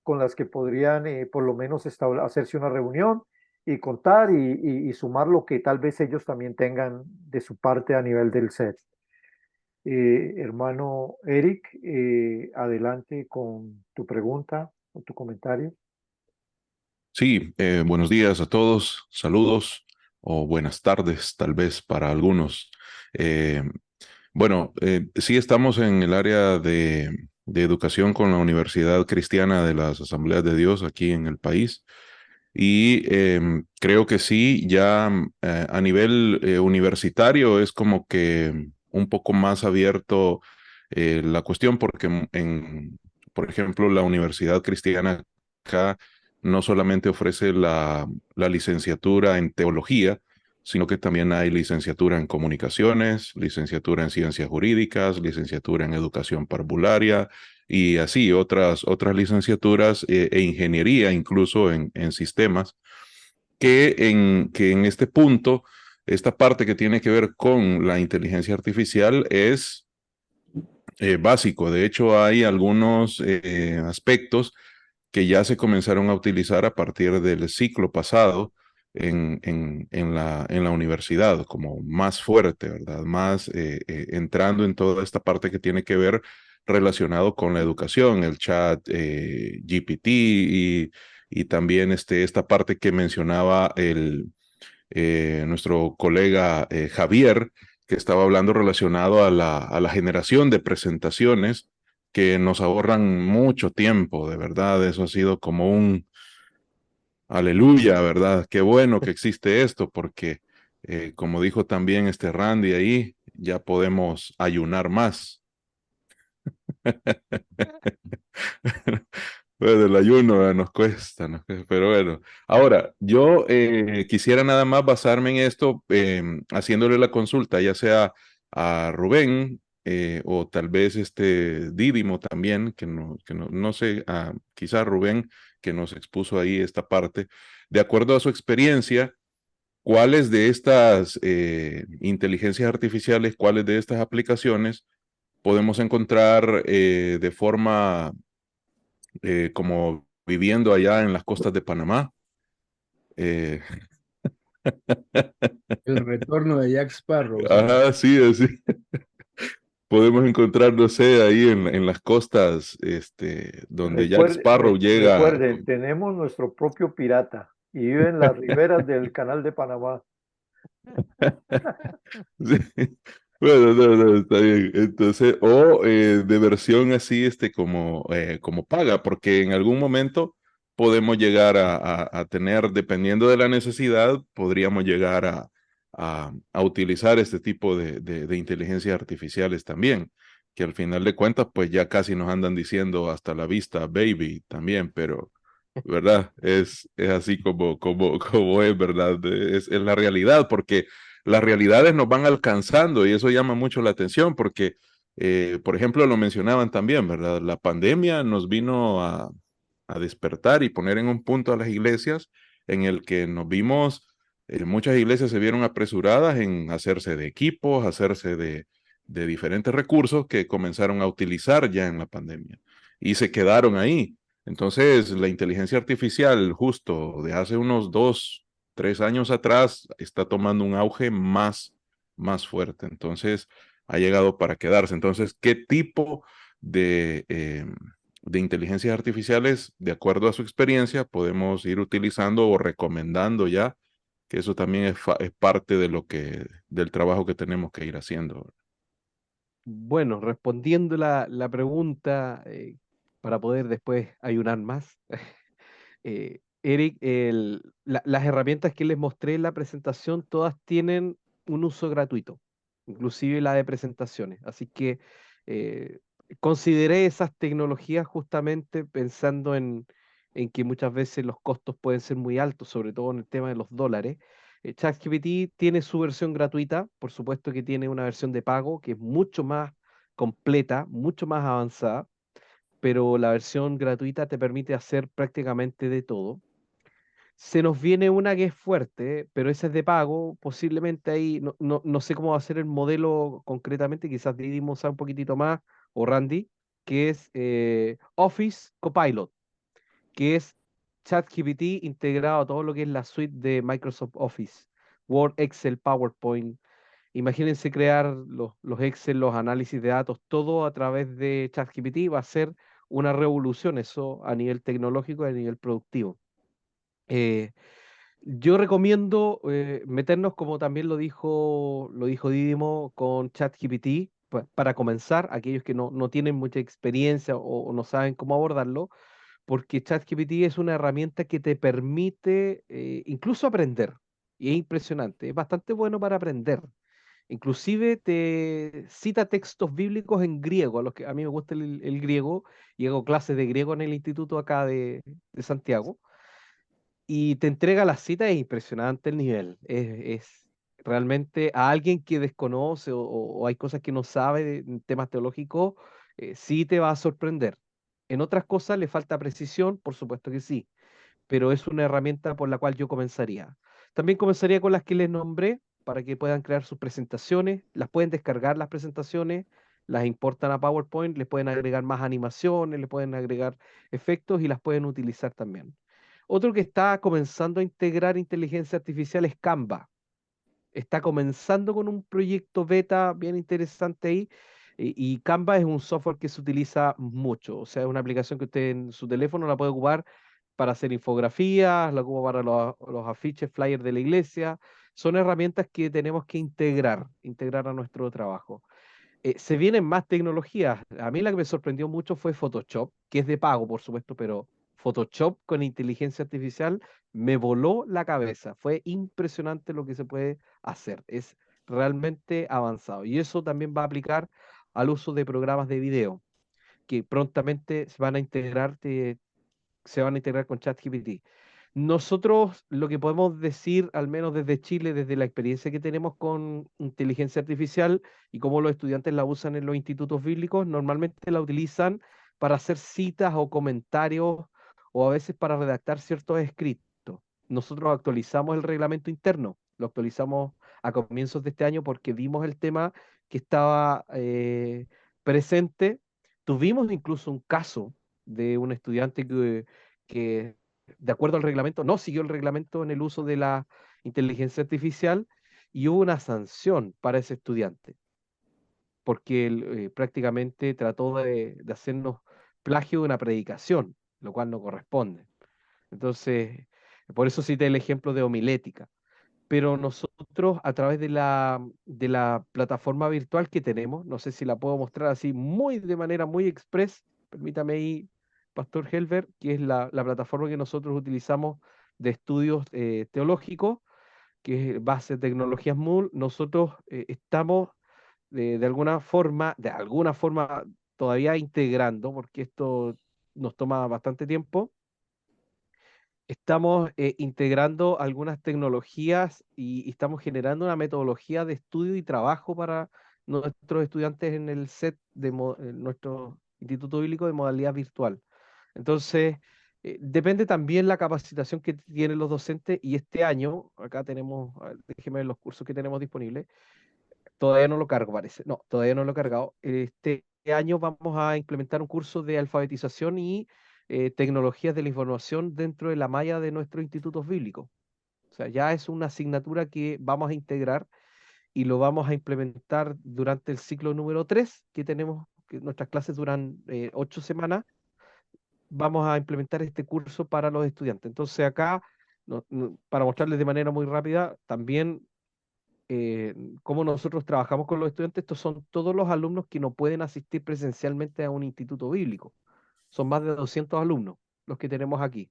con las que podrían por lo menos hacerse una reunión y contar y sumar lo que tal vez ellos también tengan de su parte a nivel del set. Hermano Eric, adelante con tu pregunta o tu comentario. Sí, buenos días a todos, saludos o buenas tardes tal vez para algunos. Eh, sí estamos en el área de educación con la Universidad Cristiana de las Asambleas de Dios aquí en el país y creo que sí, ya a nivel universitario es como que un poco más abierto la cuestión porque por ejemplo, la Universidad Cristiana acá no solamente ofrece la licenciatura en teología, sino que también hay licenciatura en comunicaciones, licenciatura en ciencias jurídicas, licenciatura en educación parvularia y así otras licenciaturas e ingeniería incluso en sistemas, que en este punto, esta parte que tiene que ver con la inteligencia artificial es básico. De hecho, hay algunos aspectos que ya se comenzaron a utilizar a partir del ciclo pasado en la universidad, como más fuerte, ¿verdad? Más entrando en toda esta parte que tiene que ver relacionado con la educación, el chat GPT y también esta parte que mencionaba nuestro colega Javier, que estaba hablando relacionado a la generación de presentaciones que nos ahorran mucho tiempo, de verdad, eso ha sido como un aleluya, ¿verdad? Qué bueno que existe esto, porque como dijo también este Randy ahí, ya podemos ayunar más. Pues el ayuno nos cuesta, pero bueno. Ahora, yo quisiera nada más basarme en esto, haciéndole la consulta, ya sea a Rubén o tal vez Dídimo también, no sé, quizá Rubén, que nos expuso ahí esta parte, de acuerdo a su experiencia, ¿cuáles de estas inteligencias artificiales, cuáles de estas aplicaciones podemos encontrar de forma como viviendo allá en las costas de Panamá? Eh, El retorno de Jack Sparrow, ¿sí? sí, así. Podemos encontrar, no sé, ahí en las costas, donde Jack Sparrow llega. Recuerden, tenemos nuestro propio pirata y vive en las riberas del canal de Panamá. Sí. Bueno, no, está bien. Entonces, o de versión así, como paga, porque en algún momento podemos llegar a tener, dependiendo de la necesidad, podríamos llegar a utilizar este tipo de inteligencias artificiales también, que al final de cuentas, pues ya casi nos andan diciendo hasta la vista, baby, también, pero, ¿verdad? Es así como es, ¿verdad? Es la realidad, porque las realidades nos van alcanzando y eso llama mucho la atención porque, por ejemplo, lo mencionaban también, ¿verdad? La pandemia nos vino a despertar y poner en un punto a las iglesias en el que nos vimos, muchas iglesias se vieron apresuradas en hacerse de equipos, hacerse de diferentes recursos que comenzaron a utilizar ya en la pandemia y se quedaron ahí. Entonces, la inteligencia artificial justo de hace unos 2, 3 años atrás está tomando un auge más fuerte. Entonces, ha llegado para quedarse. Entonces, ¿qué tipo de inteligencias artificiales, de acuerdo a su experiencia, podemos ir utilizando o recomendando ya? Que eso también es parte del trabajo que tenemos que ir haciendo. Bueno, respondiendo la pregunta, para poder después ayunar más, Eric, las herramientas que les mostré en la presentación, todas tienen un uso gratuito, inclusive la de presentaciones. Así que eh, consideré esas tecnologías justamente pensando en que muchas veces los costos pueden ser muy altos, sobre todo en el tema de los dólares. ChatGPT tiene su versión gratuita, por supuesto que tiene una versión de pago que es mucho más completa, mucho más avanzada, pero la versión gratuita te permite hacer prácticamente de todo. Se nos viene una que es fuerte, pero esa es de pago. Posiblemente ahí, no sé cómo va a ser el modelo concretamente, quizás Didimo sabe un poquitito más, o Randy, que es Office Copilot, que es ChatGPT integrado a todo lo que es la suite de Microsoft Office, Word, Excel, PowerPoint. Imagínense crear los Excel, los análisis de datos, todo a través de ChatGPT. Va a ser una revolución eso a nivel tecnológico y a nivel productivo. Eh, yo recomiendo meternos, como también lo dijo Didimo, con ChatGPT para comenzar, aquellos que no tienen mucha experiencia o no saben cómo abordarlo, porque ChatGPT es una herramienta que te permite incluso aprender. Y es impresionante, es bastante bueno para aprender. Inclusive te cita textos bíblicos en griego, a los que a mí me gusta el griego, y hago clases de griego en el instituto acá de Santiago y te entrega la cita, es impresionante el nivel. Es realmente a alguien que desconoce o hay cosas que no sabe en temas teológicos, sí te va a sorprender. En otras cosas le falta precisión, por supuesto que sí, pero es una herramienta por la cual yo comenzaría. También comenzaría con las que les nombré para que puedan crear sus presentaciones, las pueden descargar las presentaciones, las importan a PowerPoint, les pueden agregar más animaciones, le pueden agregar efectos y las pueden utilizar también. Otro que está comenzando a integrar inteligencia artificial es Canva. Está comenzando con un proyecto beta bien interesante ahí. Y Canva es un software que se utiliza mucho. O sea, es una aplicación que usted en su teléfono la puede ocupar para hacer infografías, la ocupa para los afiches, flyers de la iglesia. Son herramientas que tenemos que integrar a nuestro trabajo. Se vienen más tecnologías. A mí la que me sorprendió mucho fue Photoshop, que es de pago, por supuesto, pero Photoshop con inteligencia artificial me voló la cabeza. Fue impresionante lo que se puede hacer. Es realmente avanzado. Y eso también va a aplicar al uso de programas de video, que prontamente se van a integrar con ChatGPT. Nosotros lo que podemos decir, al menos desde Chile, desde la experiencia que tenemos con inteligencia artificial y cómo los estudiantes la usan en los institutos bíblicos, normalmente la utilizan para hacer citas o comentarios o a veces para redactar ciertos escritos. Nosotros actualizamos el reglamento interno, lo actualizamos a comienzos de este año porque vimos el tema que estaba presente. Tuvimos incluso un caso de un estudiante que de acuerdo al reglamento, no siguió el reglamento en el uso de la inteligencia artificial y hubo una sanción para ese estudiante, porque él prácticamente trató de hacernos plagio de una predicación, lo cual no corresponde. Entonces, por eso cité el ejemplo de homilética. Pero nosotros a través de la plataforma virtual que tenemos, no sé si la puedo mostrar así muy de manera muy express, permítame ahí, Pastor Helver, que es la plataforma que nosotros utilizamos de estudios teológicos, que es base de tecnologías MOOC. Nosotros estamos de alguna forma todavía integrando, porque esto nos toma bastante tiempo. Estamos integrando algunas tecnologías y estamos generando una metodología de estudio y trabajo para nuestros estudiantes en el set en nuestro Instituto Bíblico de modalidad virtual. Entonces, depende también la capacitación que tienen los docentes y este año, acá tenemos, a ver, déjeme ver los cursos que tenemos disponibles. Todavía no lo cargo, parece. No, todavía no lo he cargado. Este año vamos a implementar un curso de alfabetización y tecnologías de la información dentro de la malla de nuestros institutos bíblicos. O sea, ya es una asignatura que vamos a integrar y lo vamos a implementar durante el ciclo número 3 que tenemos, que nuestras clases duran 8 semanas. Vamos a implementar este curso para los estudiantes. Entonces acá, para mostrarles de manera muy rápida, también eh, cómo nosotros trabajamos con los estudiantes. Estos son todos los alumnos que no pueden asistir presencialmente a un instituto bíblico. Son más de 200 alumnos los que tenemos aquí.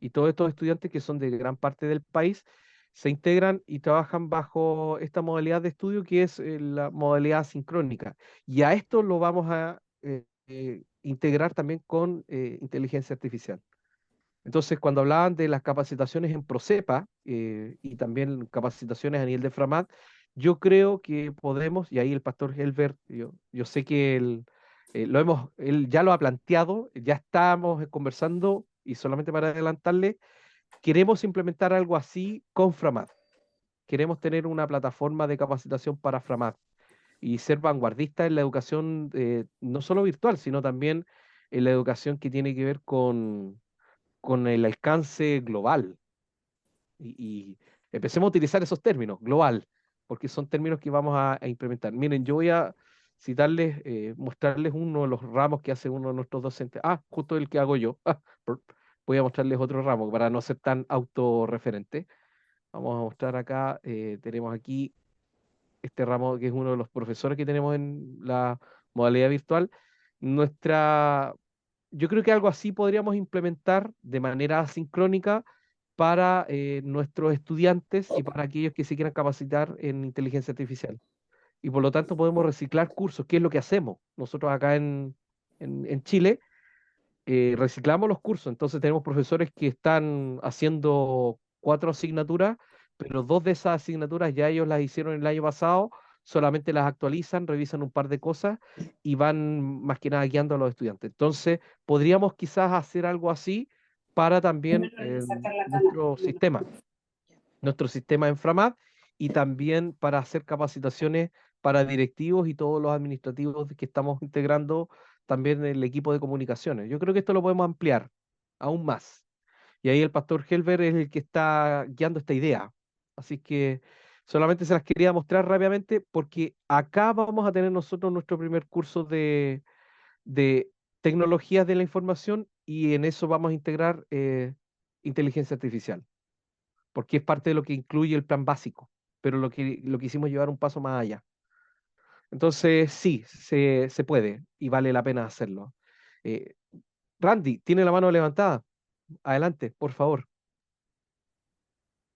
Y todos estos estudiantes que son de gran parte del país se integran y trabajan bajo esta modalidad de estudio que es la modalidad sincrónica. Y a esto lo vamos a integrar también con inteligencia artificial. Entonces, cuando hablaban de las capacitaciones en Procepa y también capacitaciones a nivel de Framat, yo creo que podemos, y ahí el pastor Helbert, yo sé que él ya lo ha planteado, ya estamos conversando y solamente para adelantarle, queremos implementar algo así con Framat. Queremos tener una plataforma de capacitación para Framat y ser vanguardistas en la educación, no solo virtual, sino también en la educación que tiene que ver con el alcance global. Y empecemos a utilizar esos términos, global, porque son términos que vamos a implementar. Miren, yo voy a citarles, mostrarles uno de los ramos que hace uno de nuestros docentes. Ah, justo el que hago yo. Voy a mostrarles otro ramo para no ser tan autorreferente. Vamos a mostrar acá, tenemos aquí este ramo que es uno de los profesores que tenemos en la modalidad virtual. Nuestra Yo creo que algo así podríamos implementar de manera asincrónica para nuestros estudiantes y para aquellos que se quieran capacitar en inteligencia artificial. Y por lo tanto podemos reciclar cursos, que es lo que hacemos. Nosotros acá en Chile reciclamos los cursos, entonces tenemos profesores que están haciendo 4 asignaturas, pero 2 de esas asignaturas ya ellos las hicieron el año pasado, solamente las actualizan, revisan un par de cosas y van más que nada guiando a los estudiantes. Entonces, podríamos quizás hacer algo así para también nuestro sistema en Framat y también para hacer capacitaciones para directivos y todos los administrativos que estamos integrando también en el equipo de comunicaciones. Yo creo que esto lo podemos ampliar aún más. Y ahí el pastor Helber es el que está guiando esta idea. Así que solamente se las quería mostrar rápidamente porque acá vamos a tener nosotros nuestro primer curso de tecnologías de la información y en eso vamos a integrar inteligencia artificial porque es parte de lo que incluye el plan básico, pero lo que hicimos llevar un paso más allá. Entonces, sí, se puede y vale la pena hacerlo. Eh, Randy, tiene la mano levantada. Adelante, por favor.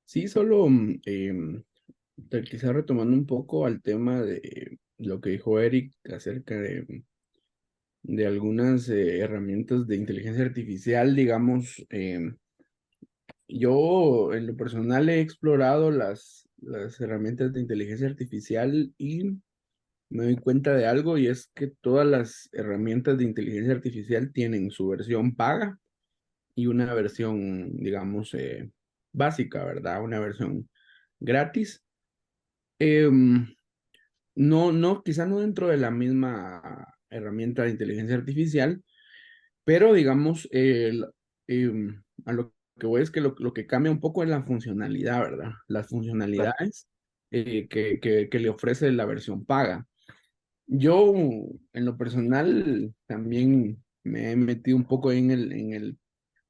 Sí, solo quizá retomando un poco al tema de lo que dijo Eric acerca de algunas herramientas de inteligencia artificial, digamos, Yo en lo personal he explorado las herramientas de inteligencia artificial y me doy cuenta de algo y es que todas las herramientas de inteligencia artificial tienen su versión paga y una versión, digamos, básica, ¿verdad? Una versión gratis. Em, no, quizá no dentro de la misma herramienta de inteligencia artificial, pero digamos, a lo que voy es que lo que cambia un poco es la funcionalidad, ¿verdad? Las Claro. funcionalidades que le ofrece la versión paga. Yo, en lo personal, también me he metido un poco ahí en el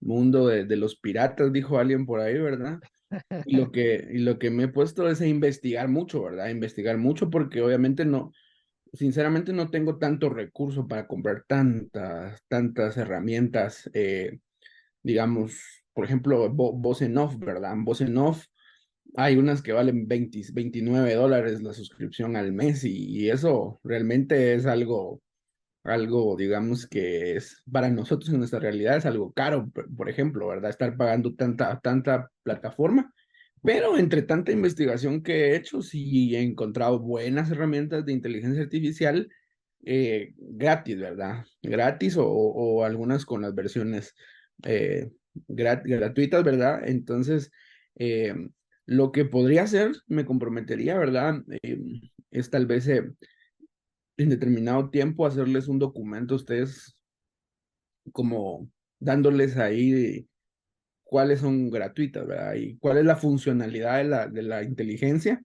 mundo de los piratas, dijo alguien por ahí, ¿verdad? Y lo que me he puesto es a investigar mucho, ¿verdad? A investigar mucho porque obviamente no, sinceramente no tengo tanto recurso para comprar tantas herramientas, digamos, por ejemplo, Voz en Off, ¿verdad? Voz en Off, hay unas que valen $29 la suscripción al mes y eso realmente es algo, digamos, que es para nosotros en nuestra realidad es algo caro, por ejemplo, ¿verdad? Estar pagando tanta plataforma. Pero entre tanta investigación que he hecho, sí he encontrado buenas herramientas de inteligencia artificial gratis, ¿verdad? Gratis o algunas con las versiones gratuitas, ¿verdad? Entonces, eh, lo que podría hacer, me comprometería, ¿verdad? Es tal vez en determinado tiempo hacerles un documento a ustedes como dándoles ahí cuáles son gratuitas, ¿verdad? Y cuál es la funcionalidad de la inteligencia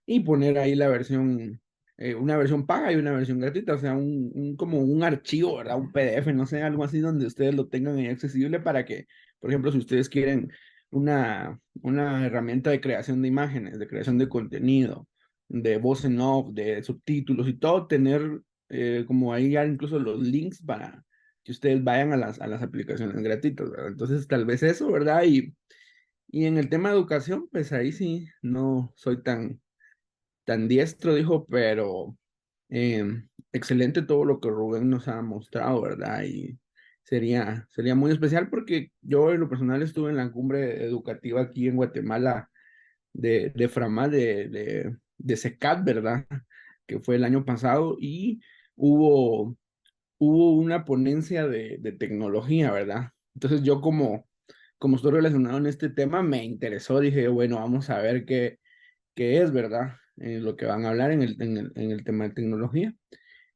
y poner ahí la versión, una versión paga y una versión gratuita, o sea, como un archivo, ¿verdad? Un PDF, no sé, algo así donde ustedes lo tengan ahí accesible para que, por ejemplo, si ustedes quieren una herramienta de creación de imágenes, de creación de contenido, de voz en off, de subtítulos y todo, tener como ahí ya incluso los links para que ustedes vayan a las aplicaciones gratuitas, ¿verdad? Entonces, tal vez eso, ¿verdad? Y en el tema de educación, pues ahí sí, no soy tan diestro, dijo, pero excelente todo lo que Rubén nos ha mostrado, ¿verdad? Y sería muy especial porque yo en lo personal estuve en la cumbre educativa aquí en Guatemala de FRAMA, de CECAT, ¿verdad? Que fue el año pasado y hubo, hubo una ponencia de tecnología, ¿verdad? Entonces yo como estoy relacionado en este tema, me interesó, dije, bueno, vamos a ver qué es, ¿verdad? Lo que van a hablar en el tema de tecnología.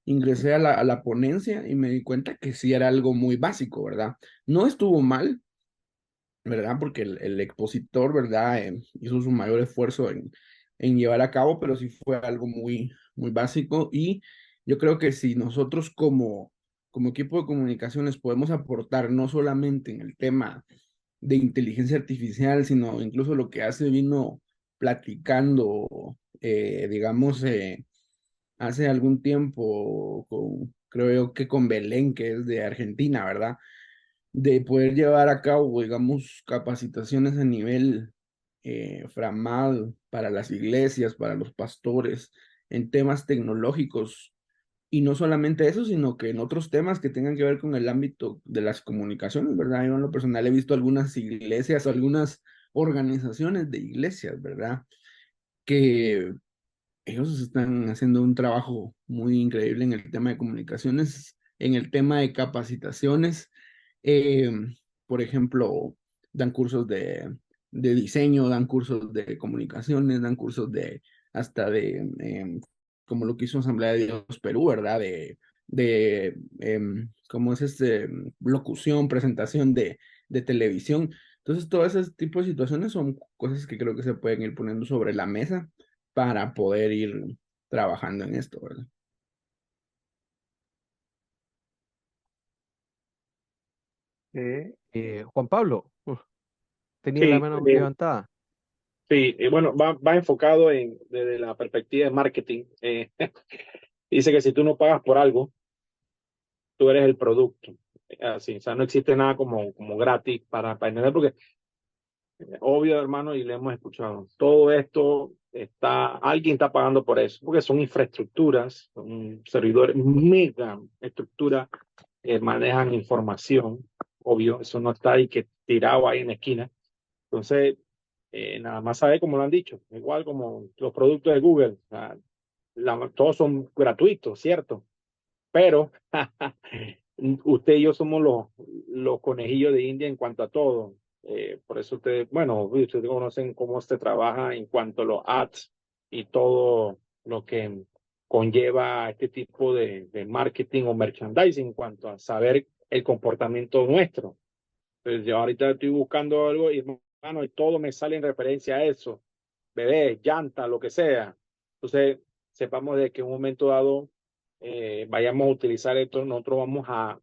Ingresé a la ponencia y me di cuenta que sí era algo muy básico, ¿verdad? No estuvo mal, ¿verdad? Porque el expositor, ¿verdad? Hizo su mayor esfuerzo en llevar a cabo, pero sí fue algo muy, muy básico y yo creo que si nosotros como equipo de comunicaciones podemos aportar no solamente en el tema de inteligencia artificial, sino incluso lo que hace vino platicando, digamos, hace algún tiempo, creo yo que con Belén, que es de Argentina, ¿verdad? De poder llevar a cabo, digamos, capacitaciones a nivel framal para las iglesias, para los pastores, en temas tecnológicos. Y no solamente eso, sino que en otros temas que tengan que ver con el ámbito de las comunicaciones, ¿verdad? Yo en lo personal he visto algunas iglesias, algunas organizaciones de iglesias, ¿verdad? Que ellos están haciendo un trabajo muy increíble en el tema de comunicaciones, en el tema de capacitaciones. eh, por ejemplo, dan cursos de diseño, dan cursos de comunicaciones, dan cursos hasta como lo que hizo Asamblea de Dios Perú, ¿verdad? ¿Cómo es locución, presentación de televisión. Entonces, todo ese tipo de situaciones son cosas que creo que se pueden ir poniendo sobre la mesa para poder ir trabajando en esto, ¿verdad? Juan Pablo, tenía la Sí, mano levantada. sí, bueno, va enfocado desde la perspectiva de marketing. Dice que si tú no pagas por algo, tú eres el producto. Así, o sea, no existe nada como gratis para entender, porque obvio, hermano, y le hemos escuchado, todo esto alguien está pagando por eso, porque son infraestructuras, son servidores, mega estructuras que manejan información, obvio, eso no está ahí que tirado ahí en la esquina. Entonces, nada más sabe como lo han dicho, igual como los productos de Google, o sea, todos son gratuitos, ¿cierto? Pero usted y yo somos los conejillos de India en cuanto a todo. Por eso ustedes, bueno, ustedes conocen cómo se trabaja en cuanto a los ads y todo lo que conlleva este tipo de marketing o merchandising en cuanto a saber el comportamiento nuestro. Entonces yo ahorita estoy buscando algo y, hermano, y todo me sale en referencia a eso. Bebé, llanta, lo que sea. Entonces, sepamos de que en un momento dado vayamos a utilizar esto, nosotros vamos a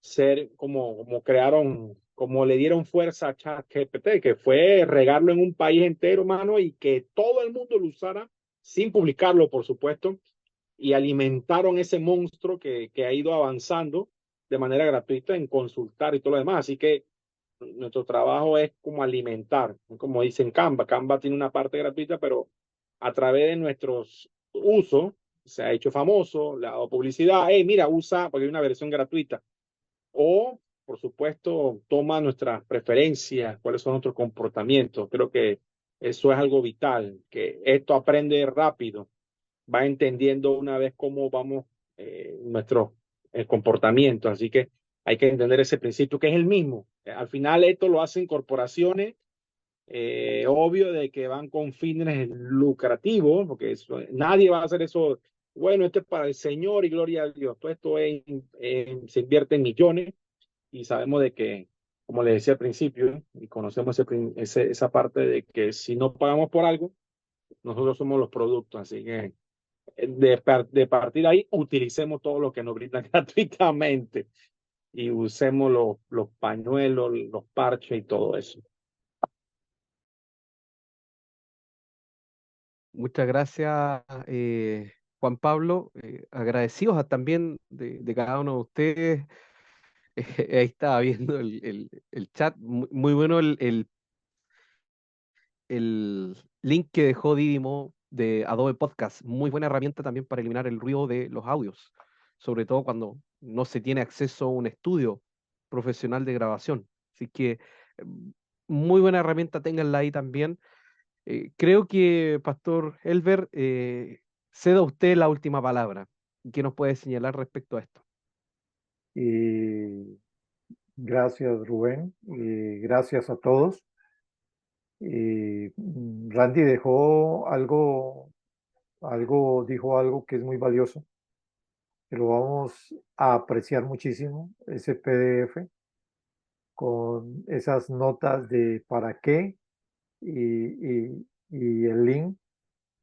ser como crearon, como le dieron fuerza a ChatGPT, que fue regarlo en un país entero, hermano, y que todo el mundo lo usara sin publicarlo, por supuesto, y alimentaron ese monstruo que ha ido avanzando de manera gratuita en consultar y todo lo demás. Así que nuestro trabajo es como alimentar, como dicen Canva. Canva tiene una parte gratuita, pero a través de nuestros usos se ha hecho famoso, le ha dado publicidad. Hey, mira, usa, porque hay una versión gratuita. O, por supuesto, toma nuestras preferencias, cuáles son nuestros comportamientos. Creo que eso es algo vital, que esto aprende rápido, va entendiendo una vez cómo vamos nuestro comportamiento. Así que hay que entender ese principio que es el mismo. Al final esto lo hacen corporaciones, obvio de que van con fines lucrativos, porque nadie va a hacer eso. Bueno, esto es para el Señor y gloria a Dios. Todo esto se invierte en millones y sabemos de que, como les decía al principio, y conocemos esa parte de que si no pagamos por algo, nosotros somos los productos. Así que de partir ahí, utilicemos todo lo que nos brindan gratuitamente y usemos los pañuelos, los parches y todo eso. Muchas gracias, Juan Pablo. Agradecidos también de cada uno de ustedes. Ahí estaba viendo el chat. Muy bueno el link que dejó Didimo de Adobe Podcast. Muy buena herramienta también para eliminar el ruido de los audios, sobre todo cuando no se tiene acceso a un estudio profesional de grabación. Así que muy buena herramienta, ténganla ahí también. Creo que, Pastor Elber, cedo a usted la última palabra. ¿Qué nos puede señalar respecto a esto? Y gracias, Rubén, y gracias a todos. Y Randy dijo algo que es muy valioso, que lo vamos a apreciar muchísimo, ese PDF con esas notas de para qué y el link,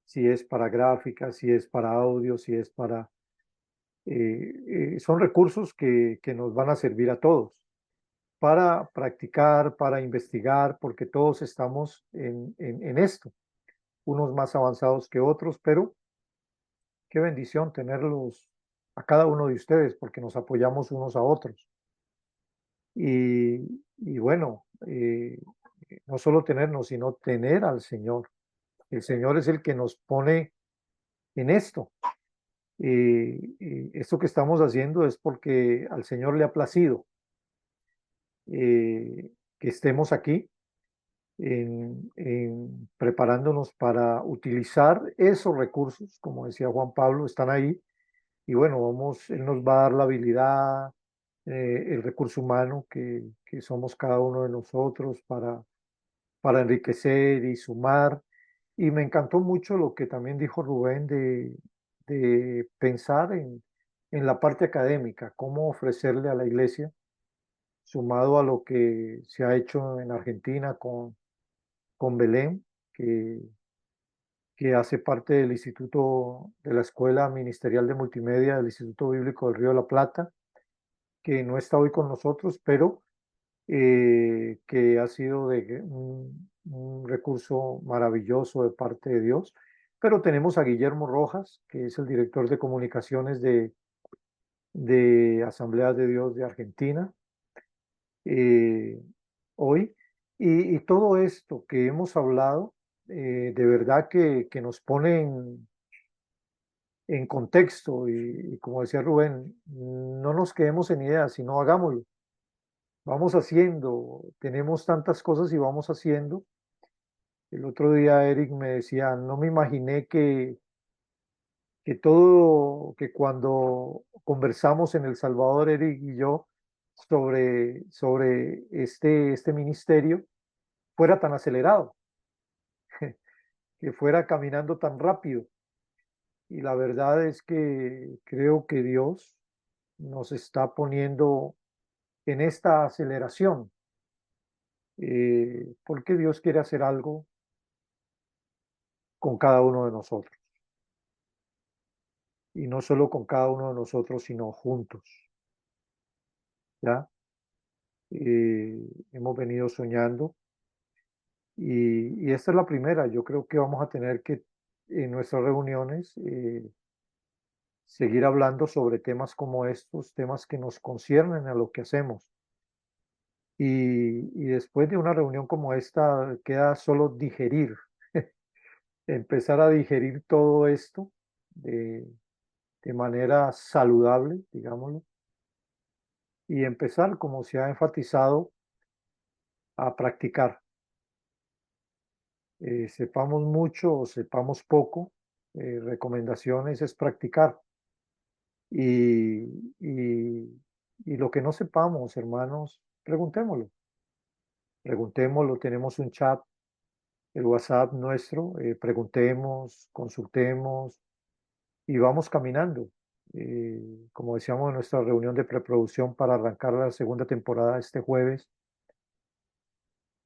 si es para gráfica, si es para audio, si es para... son recursos que nos van a servir a todos para practicar, para investigar, porque todos estamos en esto, unos más avanzados que otros, pero qué bendición tenerlos a cada uno de ustedes, porque nos apoyamos unos a otros. Y bueno, no solo tenernos, sino tener al Señor. El Señor es el que nos pone en esto. Esto que estamos haciendo es porque al Señor le ha placido que estemos aquí preparándonos para utilizar esos recursos, como decía Juan Pablo, están ahí. Y bueno, Él nos va a dar la habilidad, el recurso humano que somos cada uno de nosotros para enriquecer y sumar. Y me encantó mucho lo que también dijo Rubén de pensar en la parte académica, cómo ofrecerle a la iglesia, sumado a lo que se ha hecho en Argentina con Belén, que hace parte del Instituto de la Escuela Ministerial de Multimedia del Instituto Bíblico del Río de la Plata, que no está hoy con nosotros, pero que ha sido un recurso maravilloso de parte de Dios. Pero tenemos a Guillermo Rojas, que es el director de comunicaciones de Asamblea de Dios de Argentina, eh, hoy. Y todo esto que hemos hablado, de verdad que nos pone en contexto y como decía Rubén, no nos quedemos en ideas, sino hagámoslo. vamos haciendo, tenemos tantas cosas y vamos haciendo. El otro día Eric me decía, no me imaginé que cuando conversamos en El Salvador, Eric y yo, sobre este ministerio, fuera tan acelerado, que fuera caminando tan rápido. Y la verdad es que creo que Dios nos está poniendo en esta aceleración, porque Dios quiere hacer algo con cada uno de nosotros. Y no solo con cada uno de nosotros, sino juntos. ¿Ya? Hemos venido soñando y esta es la primera. Yo creo que vamos a tener que en nuestras reuniones seguir hablando sobre temas como estos, temas que nos conciernen a lo que hacemos. Y después de una reunión como esta, queda solo digerir, empezar a digerir todo esto de manera saludable, digámoslo, y empezar, como se ha enfatizado, a practicar. Sepamos mucho o sepamos poco, recomendaciones es practicar. Y, y lo que no sepamos, hermanos, preguntémoslo. Preguntémoslo, tenemos un chat, el WhatsApp nuestro, preguntemos, consultemos y vamos caminando. Como decíamos en nuestra reunión de preproducción para arrancar la segunda temporada este jueves,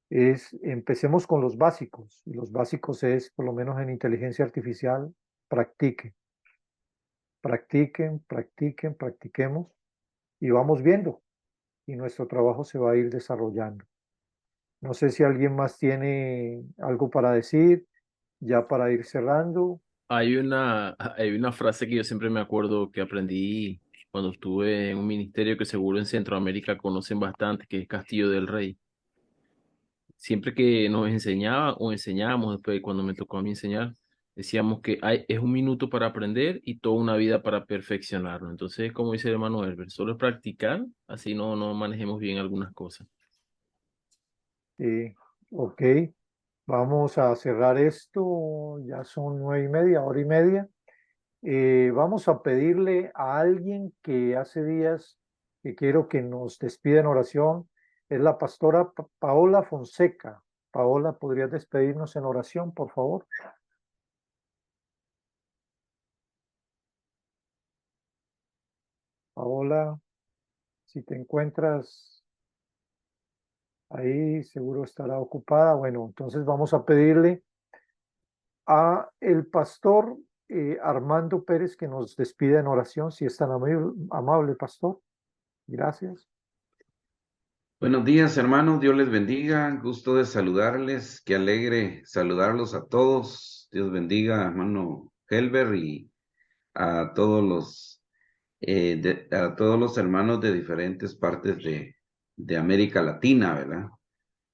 empecemos con los básicos, y los básicos es, por lo menos en inteligencia artificial, practiquen, practiquemos, y vamos viendo, y nuestro trabajo se va a ir desarrollando. No sé si alguien más tiene algo para decir, ya para ir cerrando. Hay una frase que yo siempre me acuerdo que aprendí cuando estuve en un ministerio que seguro en Centroamérica conocen bastante, que es Castillo del Rey. Siempre que nos enseñaba o enseñábamos, después cuando me tocó a mí enseñar, decíamos que es un minuto para aprender y toda una vida para perfeccionarlo. Entonces, como dice el hermano Herbert, solo es practicar, así no manejemos bien algunas cosas. Ok, vamos a cerrar esto, ya son 9:30, hora y media. Vamos a pedirle a alguien que hace días que quiero que nos despida en oración, es la pastora Paola Fonseca. Paola, ¿podrías despedirnos en oración, por favor? Paola, si te encuentras ahí, seguro estará ocupada. Bueno, entonces vamos a pedirle a el pastor Armando Pérez que nos despida en oración, si es tan amable, pastor. Gracias. Buenos días, hermanos. Dios les bendiga. Gusto de saludarles. Qué alegre saludarlos a todos. Dios bendiga, hermano Helber, y a todos a todos los hermanos de diferentes partes de América Latina, ¿verdad?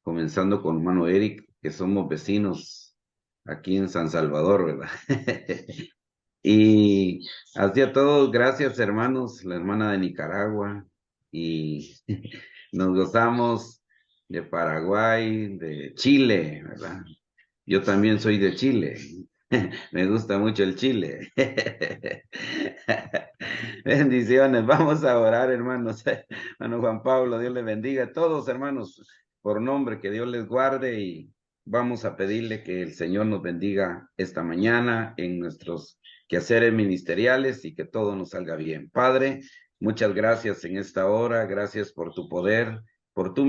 Comenzando con hermano Eric, que somos vecinos aquí en San Salvador, ¿verdad? Y así a todos, gracias, hermanos, la hermana de Nicaragua, y nos gozamos de Paraguay, de Chile, ¿verdad? Yo también soy de Chile. Me gusta mucho el Chile. Bendiciones. Vamos a orar, hermanos. Hermano Juan Pablo, Dios les bendiga a todos, hermanos, por nombre, que Dios les guarde, y vamos a pedirle que el Señor nos bendiga esta mañana en nuestros quehaceres ministeriales y que todo nos salga bien. Padre, muchas gracias en esta hora. Gracias por tu poder, por tu